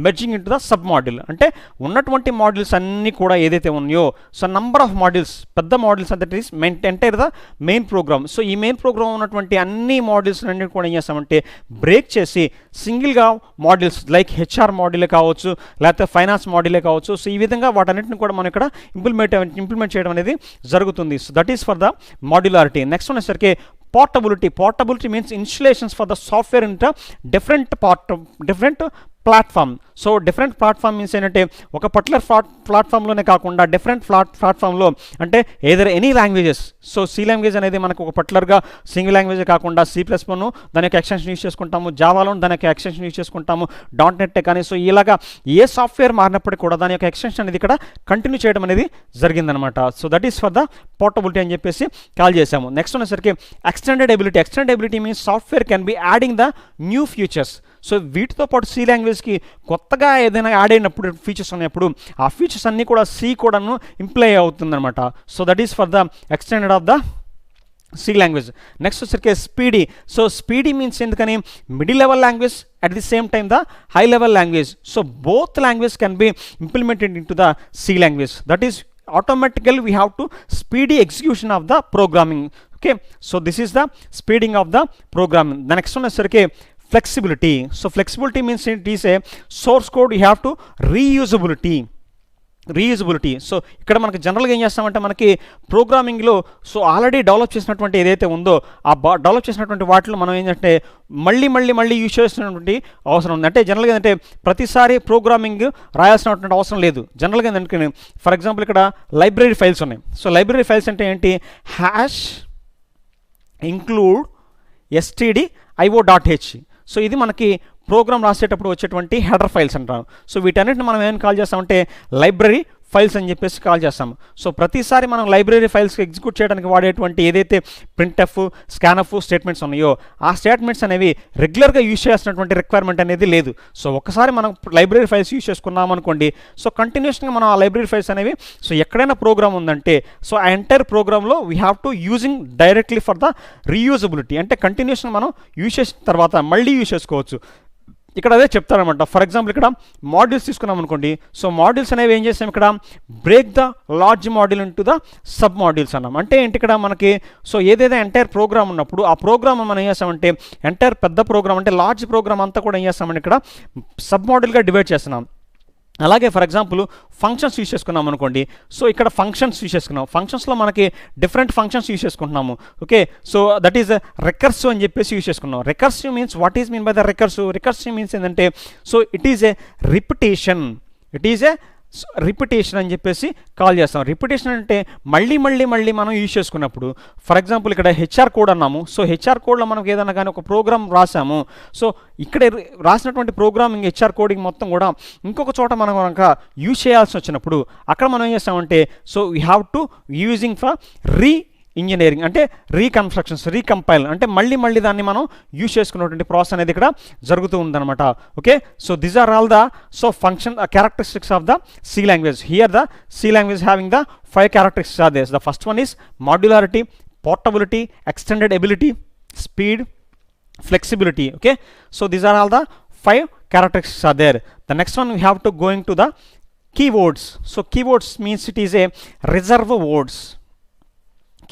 merging into the sub module. అంటే ఉన్నటువంటి modules అన్నీ కూడా ఏదైతే ఉన్నాయో so number of modules, పెద్ద modules that is entire the main program. So ఈ main program ఉన్నటువంటి అన్ని మాడ్యూల్స్ అన్నింటి కూడా ఏం చేస్తామంటే బ్రేక్ చేసి సింగిల్గా మాడ్యూల్స్ లైక్ హెచ్ఆర్ మాడ్యూలే కావచ్చు, లేకపోతే ఫైనాన్స్ మాడ్యూలే కావచ్చు. సో ఈ విధంగా వాటన్నిటిని కూడా మనం ఇక్కడ ఇంప్లిమెంట్ చేయడం అనేది జరుగుతుంది. So that is for the modularity. Next వచ్చేసరికి portability means installations for the software into different platform. So different platform means ఏంటంటే ఒక పర్టికులర్ ప్లాట్ఫామ్లోనే కాకుండా డిఫరెంట్ ప్లాట్ఫామ్లో అంటే either any languages. So C language అనేది మనకు ఒక పర్టికులర్గా సింగిల్ లాంగ్వేజ్ కాకుండా C++ను దాని యొక్క ఎక్స్టెన్షన్ యూజ్ చేసుకుంటాము, జావాలోను దాని యొక్క ఎక్స్టెన్షన్ యూజ్ చేసుకుంటాము, .NET కానీ. సో ఇలాగా ఏ సాఫ్ట్వేర్ మారినప్పటికీ కూడా దాని యొక్క ఎక్స్టెన్షన్ అనేది ఇక్కడ కంటిన్యూ చేయడం అనేది జరిగిందనమాట. So that is for the portability అని చెప్పేసి కాల్ చేసాము. నెక్స్ట్ వచ్చేసరికి extended ability means software can be adding the new features. So వీటితో పాటు సి లాంగ్వేజ్కి కొత్తగా ఏదైనా యాడ్ అయినప్పుడు ఫీచర్స్ ఉన్నప్పుడు ఆ ఫీచర్స్ అన్నీ కూడా సి కూడాను ఇంప్లై అవుతుందన్నమాట. So that is for the extended of the C language. Next వచ్చరికి స్పీడీ. సో స్పీడీ మీన్స్ ఎందుకని middle level language at the same time the high level language. So both language can be implemented in to the C language. That is automatically we have to speedy execution of the programming. Okay, so this is the speeding of the programming. The next one is flexibility. So flexibility means it is a source code you have to reusability. So ఇక్కడ మనకి జనరల్గా ఏం చేస్తామంటే మనకి ప్రోగ్రామింగ్లో so already develop చేసినటువంటి ఏదైతే ఉందో ఆ డెవలప్ చేసినటువంటి వాటిలో మనం ఏంటంటే మళ్ళీ యూజ్ చేసినటువంటి అవసరం ఉంది. అంటే జనరల్గా ఏంటంటే ప్రతిసారి ప్రోగ్రామింగ్ రాయాల్సినటువంటి అవసరం లేదు. జనరల్గా ఏంటంటే ఫర్ ఎగ్జాంపుల్ ఇక్కడ లైబ్రరీ ఫైల్స్ ఉన్నాయి. సో లైబ్రరీ ఫైల్స్ అంటే ఏంటి? Hash include stdio.h. సో ఇది మనకి ప్రోగ్రామ్ రాసేటప్పుడు వచ్చేటువంటి హెడర్ ఫైల్స్ అంటారు. సో వీటన్నిటిని మనం ఏమైనా కాల్ చేస్తామంటే లైబ్రరీ ఫైల్స్ అని చెప్పేసి కాల్ చేస్తాము. సో ప్రతిసారి మనం లైబ్రరీ ఫైల్స్కి ఎగ్జిక్యూట్ చేయడానికి వాడేటువంటి ఏదైతే ప్రింట్ఎఫ్, స్కాన్ఎఫ్ స్టేట్మెంట్స్ ఉన్నాయో ఆ స్టేట్మెంట్స్ అనేవి రెగ్యులర్గా యూజ్ చేయాల్సినటువంటి రిక్వైర్మెంట్ అనేది లేదు. సో ఒకసారి మనం లైబ్రరీ ఫైల్స్ యూజ్ చేసుకున్నాం అనుకోండి, సో కంటిన్యూస్గా మనం ఆ లైబ్రరీ ఫైల్స్ అనేవి సో ఎక్కడైనా ప్రోగ్రామ్ ఉందంటే సో ఆ ఎంటైర్ ప్రోగ్రామ్లో we have to using directly for the reusability. అంటే కంటిన్యూస్గా మనం యూజ్ చేసిన తర్వాత మళ్ళీ యూజ్ చేసుకోవచ్చు. ఇక్కడ అదే చెప్తారనమాట. ఫర్ ఎగ్జాంపుల్ ఇక్కడ మాడ్యూల్స్ తీసుకున్నాం అనుకోండి. సో మాడ్యూల్స్ అనేవి ఏం చేస్తాం ఇక్కడ break the large module into the sub modules అన్నాం. అంటే ఏంటి ఇక్కడ మనకి సో ఏదైతే ఎంటైర్ ప్రోగ్రామ్ ఉన్నప్పుడు ఆ ప్రోగ్రామ్ మనం ఏం చేస్తామంటే ఎంటైర్ పెద్ద ప్రోగ్రామ్ అంటే లార్జ్ ప్రోగ్రామ్ అంతా కూడా ఏం చేస్తామంటే ఇక్కడ సబ్ మాడ్యూల్గా డివైడ్ చేస్తున్నాం. అలాగే ఫర్ ఎగ్జాంపుల్ ఫంక్షన్స్ యూజ్ చేసుకున్నాం అనుకోండి. సో ఇక్కడ ఫంక్షన్స్ యూజ్ చేసుకున్నాం. ఫంక్షన్స్లో మనకి డిఫరెంట్ ఫంక్షన్స్ యూజ్ చేసుకుంటున్నాము. Okay, so that is recursive అని చెప్పేసి యూజ్ చేసుకున్నాం. Recursive means what is mean by the recursive means ఏంటంటే so it is a repetition అని చెప్పేసి కాల్ చేస్తాం. రిపిటేషన్ అంటే మళ్ళీ మనం యూజ్ చేసుకున్నప్పుడు ఫర్ ఎగ్జాంపుల్ ఇక్కడ హెచ్ఆర్ కోడ్ అన్నాము. సో హెచ్ఆర్ కోడ్లో మనకు ఏదైనా కానీ ఒక ప్రోగ్రామ్ రాసాము. సో ఇక్కడ రాసినటువంటి ప్రోగ్రామింగ్ హెచ్ఆర్ కోడింగ్ మొత్తం కూడా ఇంకొక చోట మనం కనుక యూజ్ చేయాల్సి వచ్చినప్పుడు అక్కడ మనం ఏం చేస్తామంటే so we have to using for engineering అంటే రీకన్స్ట్రక్షన్స్, రీకంపైల్ అంటే మళ్ళీ దాన్ని మనం యూజ్ చేసుకున్నటువంటి ప్రాసెస్ అనేది ఇక్కడ జరుగుతూ ఉందన్నమాట. Okay, so these are all the so function characteristics of the C language. Here the C language having the 5 characteristics are there. The first one is modularity, portability, extended ability, speed, flexibility. Okay, so these are all the 5 characteristics are there. The next one we have to go into the keywords. So keywords means it is a reserve words.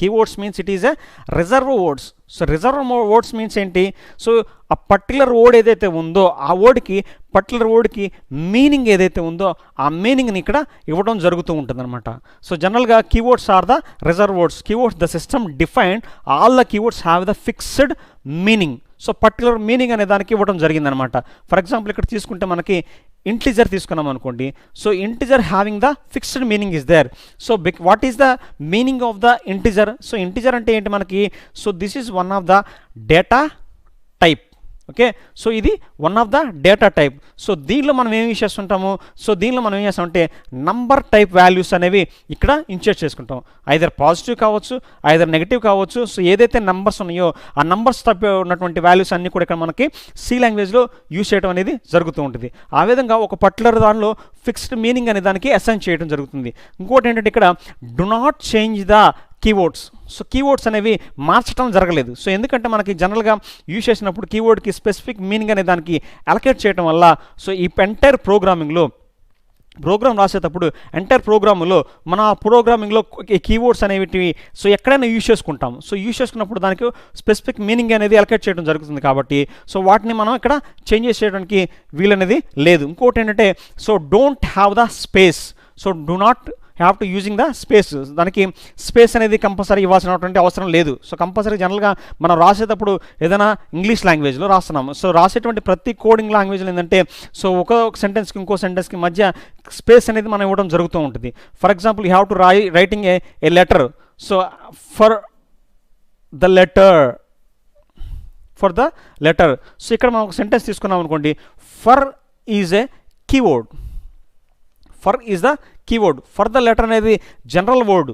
Keywords means it is a reserve words. So reserve words means ఏంటి? So ఆ particular word ఏదైతే ఉందో ఆ వర్డ్కి particular వర్డ్కి meaning ఏదైతే ఉందో ఆ మీనింగ్ని ఇక్కడ ఇవ్వడం జరుగుతూ ఉంటుందన్నమాట. సో జనరల్గా keywords are the reserve words. Keywords the system defined all the keywords have the fixed meaning. So particular meaning అనే దానికి ఇవ్వడం జరిగిందనమాట. ఫర్ ఎగ్జాంపుల్ ఇక్కడ తీసుకుంటే మనకి ఇంటిజర్ తీసుకున్నాం అనుకోండి. So integer having the fixed meaning is there. So what is the meaning of the integer? So integer అంటే ఏంటి మనకి? So this is one of the data type. Okay, so ఇది one of the data type. So దీనిలో మనం ఏం use చేస్తుంటాము? So దీనిలో మనం ఏం చేస్తామంటే నంబర్ టైప్ వాల్యూస్ అనేవి ఇక్కడ ఇన్సర్ట్ చేసుకుంటాం. ఐదర్ పాజిటివ్ కావచ్చు, ఐదర్ నెగిటివ్ కావచ్చు. సో ఏదైతే నంబర్స్ ఉన్నాయో ఆ నంబర్స్ టైప్ ఉన్నటువంటి వాల్యూస్ అన్నీ కూడా ఇక్కడ మనకి సి లాంగ్వేజ్లో యూజ్ చేయడం అనేది జరుగుతూ ఉంటుంది. ఆ విధంగా ఒక పర్టికులర్ దానిలో ఫిక్స్డ్ మీనింగ్ అనే దానికి అసైన్ చేయడం జరుగుతుంది. ఇంకోటి ఏంటంటే ఇక్కడ do not change the keywords. So keywords అనేవి మార్చడం జరగలేదు. సో ఎందుకంటే మనకి జనరల్గా యూజ్ చేసినప్పుడు కీవర్డ్కి స్పెసిఫిక్ మీనింగ్ అనే దానికి అలకేట్ చేయడం వల్ల సో ఈ ఎంటైర్ ప్రోగ్రామింగ్లో ప్రోగ్రామ్ రాసేటప్పుడు ఎంటైర్ ప్రోగ్రామ్లో మన ప్రోగ్రామింగ్లో కీవర్డ్స్ అనేవి సో ఎక్కడైనా యూజ్ చేసుకుంటాం. సో యూజ్ చేసుకున్నప్పుడు దానికి స్పెసిఫిక్ మీనింగ్ అనేది అలకేట్ చేయడం జరుగుతుంది. కాబట్టి సో వాటిని మనం ఇక్కడ చేంజెస్ చేయడానికి వీలనేది లేదు. ఇంకోటి ఏంటంటే so don't have the space. So do not have to using the space. దానికి స్పేస్ అనేది కంపల్సరీ ఇవ్వాల్సినటువంటి అవసరం లేదు. సో కంపల్సరీ జనరల్గా మనం రాసేటప్పుడు ఏదైనా ఇంగ్లీష్ లాంగ్వేజ్లో రాస్తున్నాము. సో రాసేటువంటి ప్రతి కోడింగ్ లాంగ్వేజ్లో ఏంటంటే సో ఒక సెంటెన్స్కి ఇంకో సెంటెన్స్కి మధ్య స్పేస్ అనేది మనం ఇవ్వడం జరుగుతూ ఉంటుంది. For example you have to writing A letter. So for the letter so ఇక్కడ మనం ఒక సెంటెన్స్ తీసుకున్నాం అనుకోండి. For is a keyword. For is the keyword. For the letter అనేది జనరల్ వర్డ్.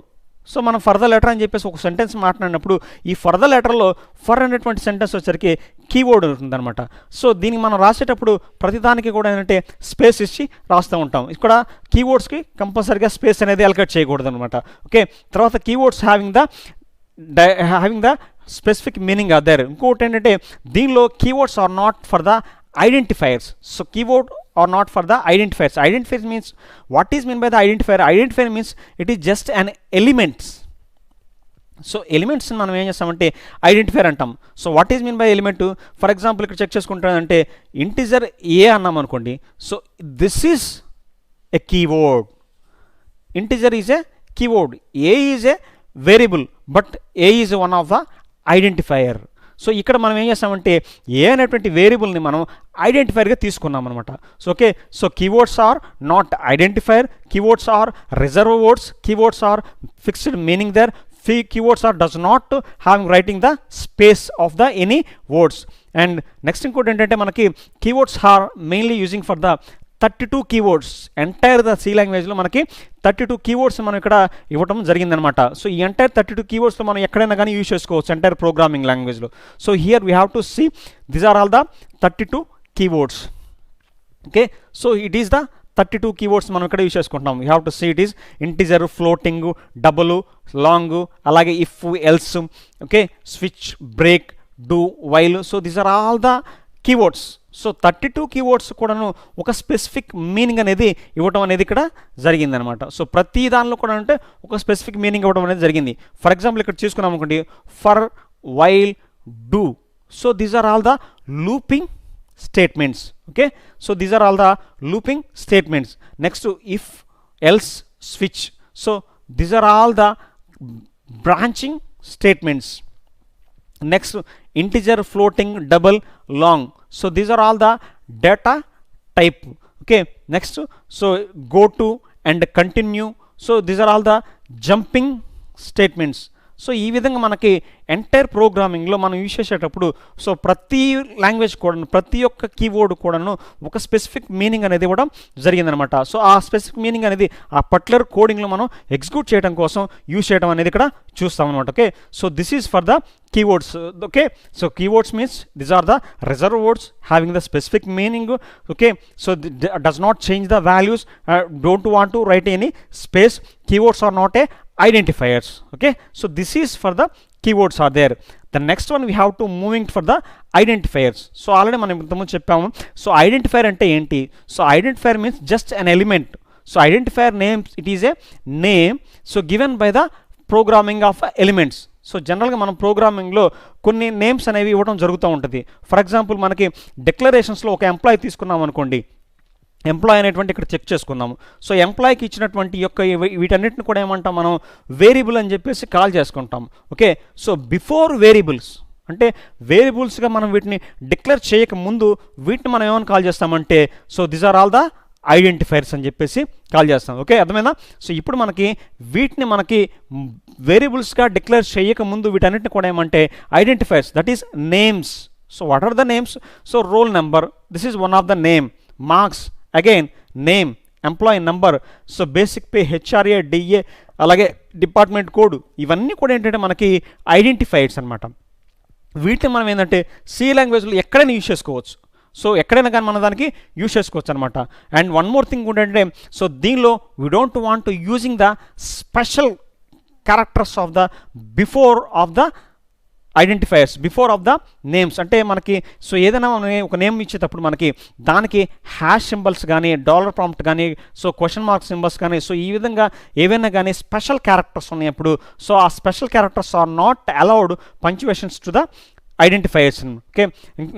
సో మనం ఫర్ ద లెటర్ అని చెప్పేసి ఒక సెంటెన్స్ మాట్లాడినప్పుడు ఈ ఫర్ ద లెటర్లో ఫర్ అనేటువంటి సెంటెన్స్ వచ్చరికి కీవర్డ్ ఉంటుందన్నమాట. సో దీనికి మనం రాసేటప్పుడు ప్రతిదానికి కూడా ఏంటంటే స్పేస్ ఇచ్చి రాస్తూ ఉంటాం. ఇక్కడ కీవర్డ్స్కి కంపల్సరీగా స్పేస్ అనేది అలకేట్ చేయకూడదు అనమాట. ఓకే, తర్వాత keywords having the specific meaning are there. ఇంకోటి ఏంటంటే దీనిలో keywords are not for the identifiers. So keyword or not for the identifiers. Identifiers means what is meant by the identifier? Identifier means it is just an elements. So ఎలిమెంట్స్ని మనం ఏం చేస్తామంటే identifier అంటాం. So what is mean by element? For example ఇక్కడ check చేసుకుంటానంటే integer a అన్నాం అనుకోండి. So this is a keyword. Integer is a keyword. A is a variable but a is one of the identifier. So ఇక్కడ మనం ఏం చేస్తామంటే ఏ అనేటువంటి వేరియబుల్ని మనం ఐడెంటిఫైర్గా తీసుకున్నాం అనమాట. So okay, so keywords are not identifier, keywords are reserve words, keywords are fixed meaning there, keywords are does not having writing the space of the any words. And next ఇంకోటి ఏంటంటే మనకి keywords are mainly using for the 32 keywords. Entire the C లాంగ్వేజ్లో మనకి 32 keywords మనం ఇక్కడ ఇవ్వడం జరిగిందనమాట. So ఈ ఎంటైర్ 32 keywordsలో మనం ఎక్కడైనా కానీ యూజ్ చేసుకోవచ్చు ఎంటైర్ ప్రోగ్రామింగ్ లాంగ్వేజ్లో. So here we have to see these are all the 32 keywords. Okay, so it is the 32 keywords మనం ఇక్కడ యూజ్ చేసుకుంటున్నాం. You have to see it is integer, floating, double, long, అలాగే if, else, okay, switch, break, do, while. So these are all the keywords. So 32 keywords కూడాను ఒక specific meaning అనేది ఇవ్వడం అనేది ఇక్కడ జరిగిందనమాట. సో ప్రతి దానిలో కూడా అంటే ఒక స్పెసిఫిక్ మీనింగ్ ఇవ్వడం అనేది జరిగింది. ఫర్ ఎగ్జాంపుల్ ఇక్కడ చూసుకున్నాం అనుకోండి, for, while, do. So these are all the looping statements. Okay, so these are all the looping statements. Next to if, else, switch. So these are all the branching statements. Next integer, floating, double, long. So these are all the data type. Okay, next so go to and continue. So these are all the jumping statements. So ఈ విధంగా మనకి entire ప్రోగ్రామింగ్లో మనం use చేసేటప్పుడు so ప్రతి language కూడా ప్రతి ఒక్క keyword కూడాను ఒక స్పెసిఫిక్ మీనింగ్ అనేది ఇవ్వడం జరిగిందనమాట. సో ఆ స్పెసిఫిక్ మీనింగ్ అనేది ఆ పర్టికులర్ కోడింగ్లో మనం ఎగ్జిక్యూట్ చేయడం కోసం యూజ్ చేయడం అనేది ఇక్కడ చూస్తాం అనమాట. Okay, so this is for the keywords. Okay, so keywords means these are the reserved words having the specific meaning. Okay, so does not change the values, don't want to write any space. Keywords are not a identifiers. Okay, so this is for the keywords are there. The next one we have to moving for the identifiers. So already మనం ఇంతకుముందు చెప్పాము. So identifier అంటే ఏంటి? So identifier means just an element. So identifier names it is A name so given by the programming of elements. So జనరల్గా మనం ప్రోగ్రామింగ్లో కొన్ని names అనేవి ఇవ్వడం జరుగుతూ ఉంటుంది. ఫర్ ఎగ్జాంపుల్ మనకి డిక్లరేషన్స్లో ఒక ఎంప్లాయీ తీసుకున్నాం అనుకోండి, ఎంప్లాయీ అనేటువంటి ఇక్కడ చెక్ చేసుకుందాము. సో ఎంప్లాయీకి ఇచ్చినటువంటి యొక్క వీటన్నిటిని కూడా ఏమంటాం మనం వేరియబుల్ అని చెప్పేసి కాల్ చేసుకుంటాం. ఓకే, సో బిఫోర్ వేరియబుల్స్ అంటే వేరియబుల్స్గా మనం వీటిని డిక్లేర్ చేయక ముందు వీటిని మనం ఏమని కాల్ చేస్తామంటే so these are all the identifiers అని చెప్పేసి కాల్ చేస్తాం. ఓకే, అర్థమైందా? సో ఇప్పుడు మనకి వీటిని మనకి వేరియబుల్స్గా డిక్లేర్ చేయక ముందు వీటన్నిటిని కూడా ఏమంటే identifiers, that is names. So what are the names? So roll number, this is one of the name. Marks again name, employee number, so basic pay, HRA, DA, అలాగే డిపార్ట్మెంట్ కోడ్, ఇవన్నీ కూడా ఏంటంటే మనకి ఐడెంటిఫైర్స్ అనమాట. వీటిని మనం ఏంటంటే C లాంగ్వేజ్లో ఎక్కడైనా యూజ్ చేసుకోవచ్చు. సో ఎక్కడైనా కానీ మనం దానికి యూజ్ చేసుకోవచ్చు అనమాట. అండ్ వన్ మోర్ థింగ్ ఏంటంటే సో దీనిలో we don't want to using the special characters of the before of the identifiers, before of the names. అంటే మనకి సో ఏదైనా ఒక నేమ్ ఇచ్చేటప్పుడు మనకి దానికి హ్యాష్ సింబల్స్ కానీ, డాలర్ ప్రాంప్ట్ కానీ, సో క్వశ్చన్ మార్క్ సింబల్స్ కానీ, సో ఈ విధంగా ఏవైనా కానీ స్పెషల్ క్యారెక్టర్స్ ఉన్నప్పుడు సో ఆ special characters are not allowed punctuations to the identifiers. Okay,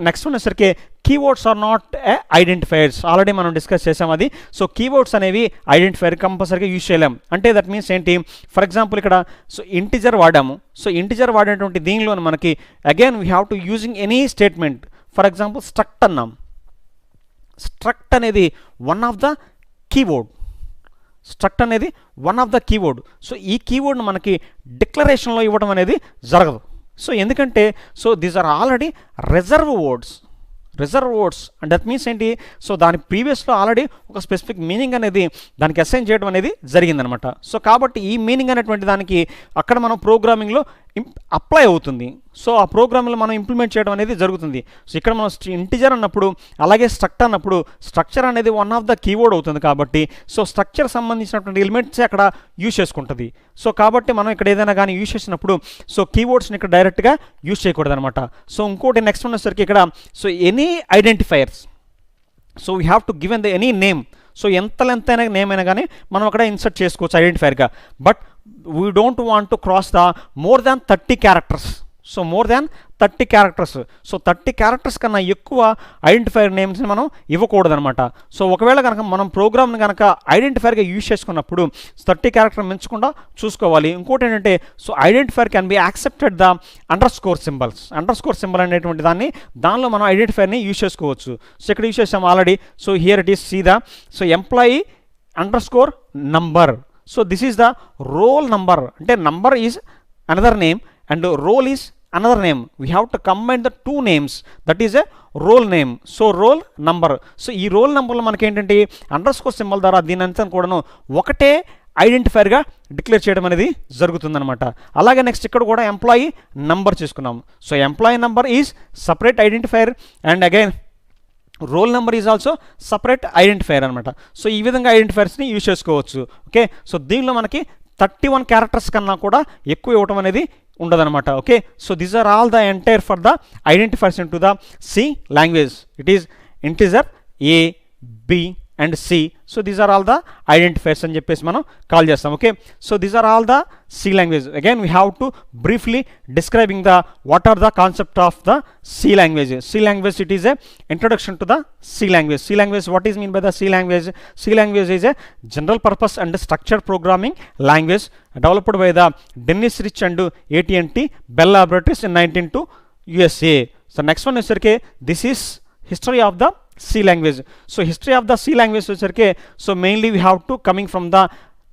next వచ్చేసరికి keywords are not identifiers. Already మనం డిస్కస్ చేసాం అది. సో కీవర్డ్స్ అనేవి ఐడెంటిఫైర్ కంపల్సరీగా యూజ్ చేయలేం. అంటే దట్ మీన్స్ ఏంటి? ఫర్ ఎగ్జాంపుల్ ఇక్కడ సో ఇంటిజర్ వాడాము. సో ఇంటిజర్ వాడేటువంటి దీనిలో మనకి again we have to using any statement. For example struct అన్నాం. స్ట్రక్ట్ అనేది one of the keyword. Struct అనేది one of the keyword. So ఈ కీవర్డ్ను మనకి డిక్లరేషన్లో ఇవ్వడం అనేది జరగదు. సో ఎందుకంటే so these are already reserve words and that means ఏంటి? సో దాని ప్రీవియస్లో ఆల్రెడీ ఒక స్పెసిఫిక్ మీనింగ్ అనేది దానికి అసైన్ చేయడం అనేది జరిగిందనమాట. సో కాబట్టి ఈ మీనింగ్ అనేటువంటి దానికి అక్కడ మనం ప్రోగ్రామింగ్లో అప్లై అవుతుంది. సో ఆ ప్రోగ్రామ్లో మనం ఇంప్లిమెంట్ చేయడం అనేది జరుగుతుంది. సో ఇక్కడ మనం ఇంటిజర్ అన్నప్పుడు అలాగే స్ట్రక్ట్ అన్నప్పుడు స్ట్రక్చర్ అనేది వన్ ఆఫ్ ద కీవర్డ్ అవుతుంది కాబట్టి సో స్ట్రక్చర్ సంబంధించినటువంటి ఎలిమెంట్స్ అక్కడ యూజ్ చేసుకుంటుంది. సో కాబట్టి మనం ఇక్కడ ఏదైనా కానీ యూజ్ చేసినప్పుడు సో కీవర్డ్స్ని ఇక్కడ డైరెక్ట్గా యూజ్ చేయకూడదు అనమాట. సో ఇంకోటి నెక్స్ట్ ఉన్నసరికి ఇక్కడ so any identifiers, so we have to given the any name. So ఎంత లెంత్ అయినా నేమ్ అయినా కానీ మనం అక్కడ ఇన్సర్ట్ చేసుకోవచ్చు ఐడెంటిఫైర్గా. But we don't want to cross the more than 30 characters. So more than 30 characters. So 30 characters కన్నా ఎక్కువ ఐడెంటిఫైర్ నేమ్స్ని మనం ఇవ్వకూడదు అనమాట. సో ఒకవేళ కనుక మనం ప్రోగ్రామ్ని కనుక ఐడెంటిఫైర్గా యూజ్ చేసుకున్నప్పుడు 30 క్యారెక్టర్ మించకుండా చూసుకోవాలి. ఇంకోటి ఏంటంటే so identifier can be accepted the underscore symbols. Underscore symbol అనేటువంటి దానిలో మనం ఐడెంటిఫైర్ని యూజ్ చేసుకోవచ్చు. సో ఇక్కడ యూజ్ చేసాం already. So here it is see the so employee underscore number. So this is the role number. అంటే number is another name and role is another name. We have to combine the two names, that is a role name. So roll number. So ఈ role నెంబర్లో మనకి ఏంటంటే under score symbol ద్వారా దీని అంతా కూడాను ఒకటే ఐడెంటిఫైర్గా డిక్లేర్ చేయడం అనేది జరుగుతుందన్నమాట. అలాగే నెక్స్ట్ ఇక్కడ కూడా ఎంప్లాయీ నంబర్ చేసుకున్నాం. So employee number is separate identifier and again roll number is also separate identifier అనమాట. సో ఈ విధంగా ఐడెంటిఫైర్స్ని యూజ్ చేసుకోవచ్చు. ఓకే, సో దీనిలో మనకి 31 క్యారెక్టర్స్ కన్నా కూడా ఎక్కువ ఇవ్వటం అనేది ఉండదన్నమాట. Okay, so these are all the entire for the identifiers in to the C language. It is integer A, B and C. So these are all the identifiers అని చెప్పేసి మనం కాల్ చేస్తాం. Okay, so these are all the C language. Again we have to briefly describing the what are the concept of the C language. C language it is a introduction to the C language. C language, what is mean by the C language? C language is a general purpose and structured programming language developed by the Dennis Rich and AT&T Bell Laboratories in 1992 USA. So next one is okay, this is history of the C language. So history of the C language is okay. So mainly we have to coming from the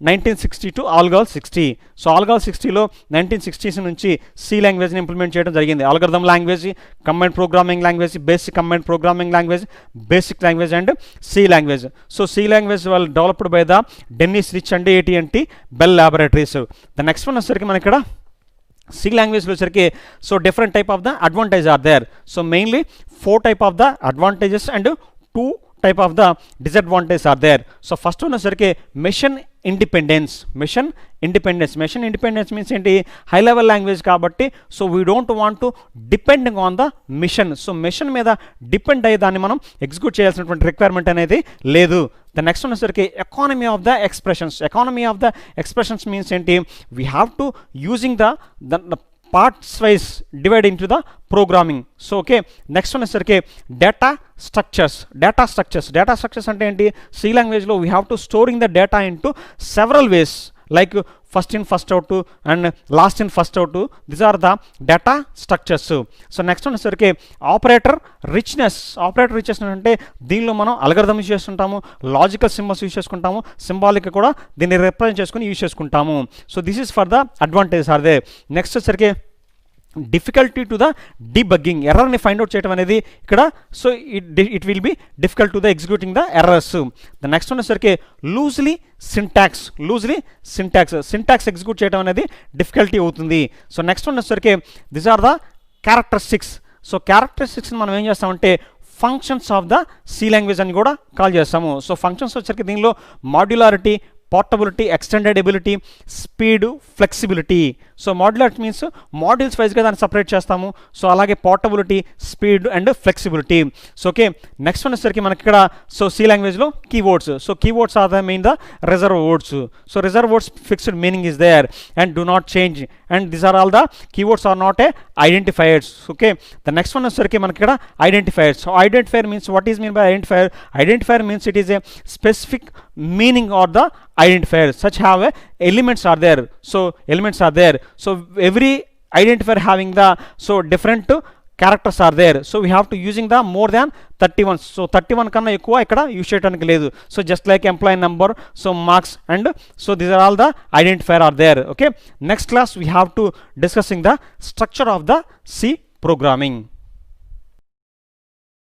1960 to ALGOL 60. So ALGOL 60లో 1960s నుంచి C లాంగ్వేజ్ని implement చేయడం జరిగింది. Algorithm language, combined programming language, basic combined programming language, basic language and C language. So C language వాళ్ళు developed by the Dennis Ritchie and AT&T Bell laboratories. The next one వచ్చేసరికి మన ఇక్కడ C లాంగ్వేజ్లో వచ్చరికి so different type of the advantage are there. So mainly 4 type of the advantages and 2 type of the disadvantage are there. So first one వచ్చరికి machine independence. Machine independence means ఏంటి, high level language కాబట్టి so we don't want to depending on the machine. So machine మీద depend అయ్యి దాన్ని మనం execute చేయాల్సినటువంటి requirement అనేది లేదు. ద నెక్స్ట్ వన్ వచ్చరికి economy of the expressions means ఏంటి, we have to using the parts wise divide into the programming. So okay, next one is data structures అంటే ఏంటి, C language లో we have to storing the data into several ways like first in first out and last in first out. These are the data structures. So next one is operator richness అంటే దీనిలో మనం algorithm use చేసుకుంటాము, logical symbols use చేసుకుంటాము, symbolic కూడా దీన్ని represent చేసుకుని use చేసుకుంటాము. So this is for the advantage are they. Next వచ్చరికి డిఫికల్టీ టు ద డీబగ్గింగ్, ఎర్రర్ని ఫైండ్ అవుట్ చేయడం అనేది ఇక్కడ so it will be difficult to the executing the errors. The next one వచ్చరికి లూజ్లీ సింటాక్స్ ఎగ్జిక్యూట్ చేయడం అనేది difficulty అవుతుంది. So next one వచ్చరికి this are the characteristics. So క్యారెక్టరిస్టిక్స్ని మనం ఏం చేస్తామంటే functions of the C language అని కూడా కాల్ చేస్తాము. సో ఫంక్షన్స్ వచ్చరికి దీనిలో modularity, portability, extendability, speed, flexibility. So modularity means modules వైజ్గా దాన్ని సపరేట్ చేస్తాము. సో అలాగే portability, speed and flexibility. So okay, next one వచ్చేసరికి మనకి ఇక్కడ సో సి లాంగ్వేజ్లో keywords. So keywords are the main the reserve words. So reserve words fixed meaning is there and do not change and these are all the keywords are not a identifiers. Okay, the next one వచ్చేసరికి మనకి ఇక్కడ identifiers. So identifier means what is mean by identifier means it is a specific meaning or the identifier such have elements are there. So every identifier having the so different characters are there. So we have to using the more than 31. So 31 కన్నా ఎక్కువ ఇక్కడ use చేయడానికి లేదు. So just like employee number, so marks and so these are all the identifier are there. Okay, next class we have to discussing the structure of the C programming.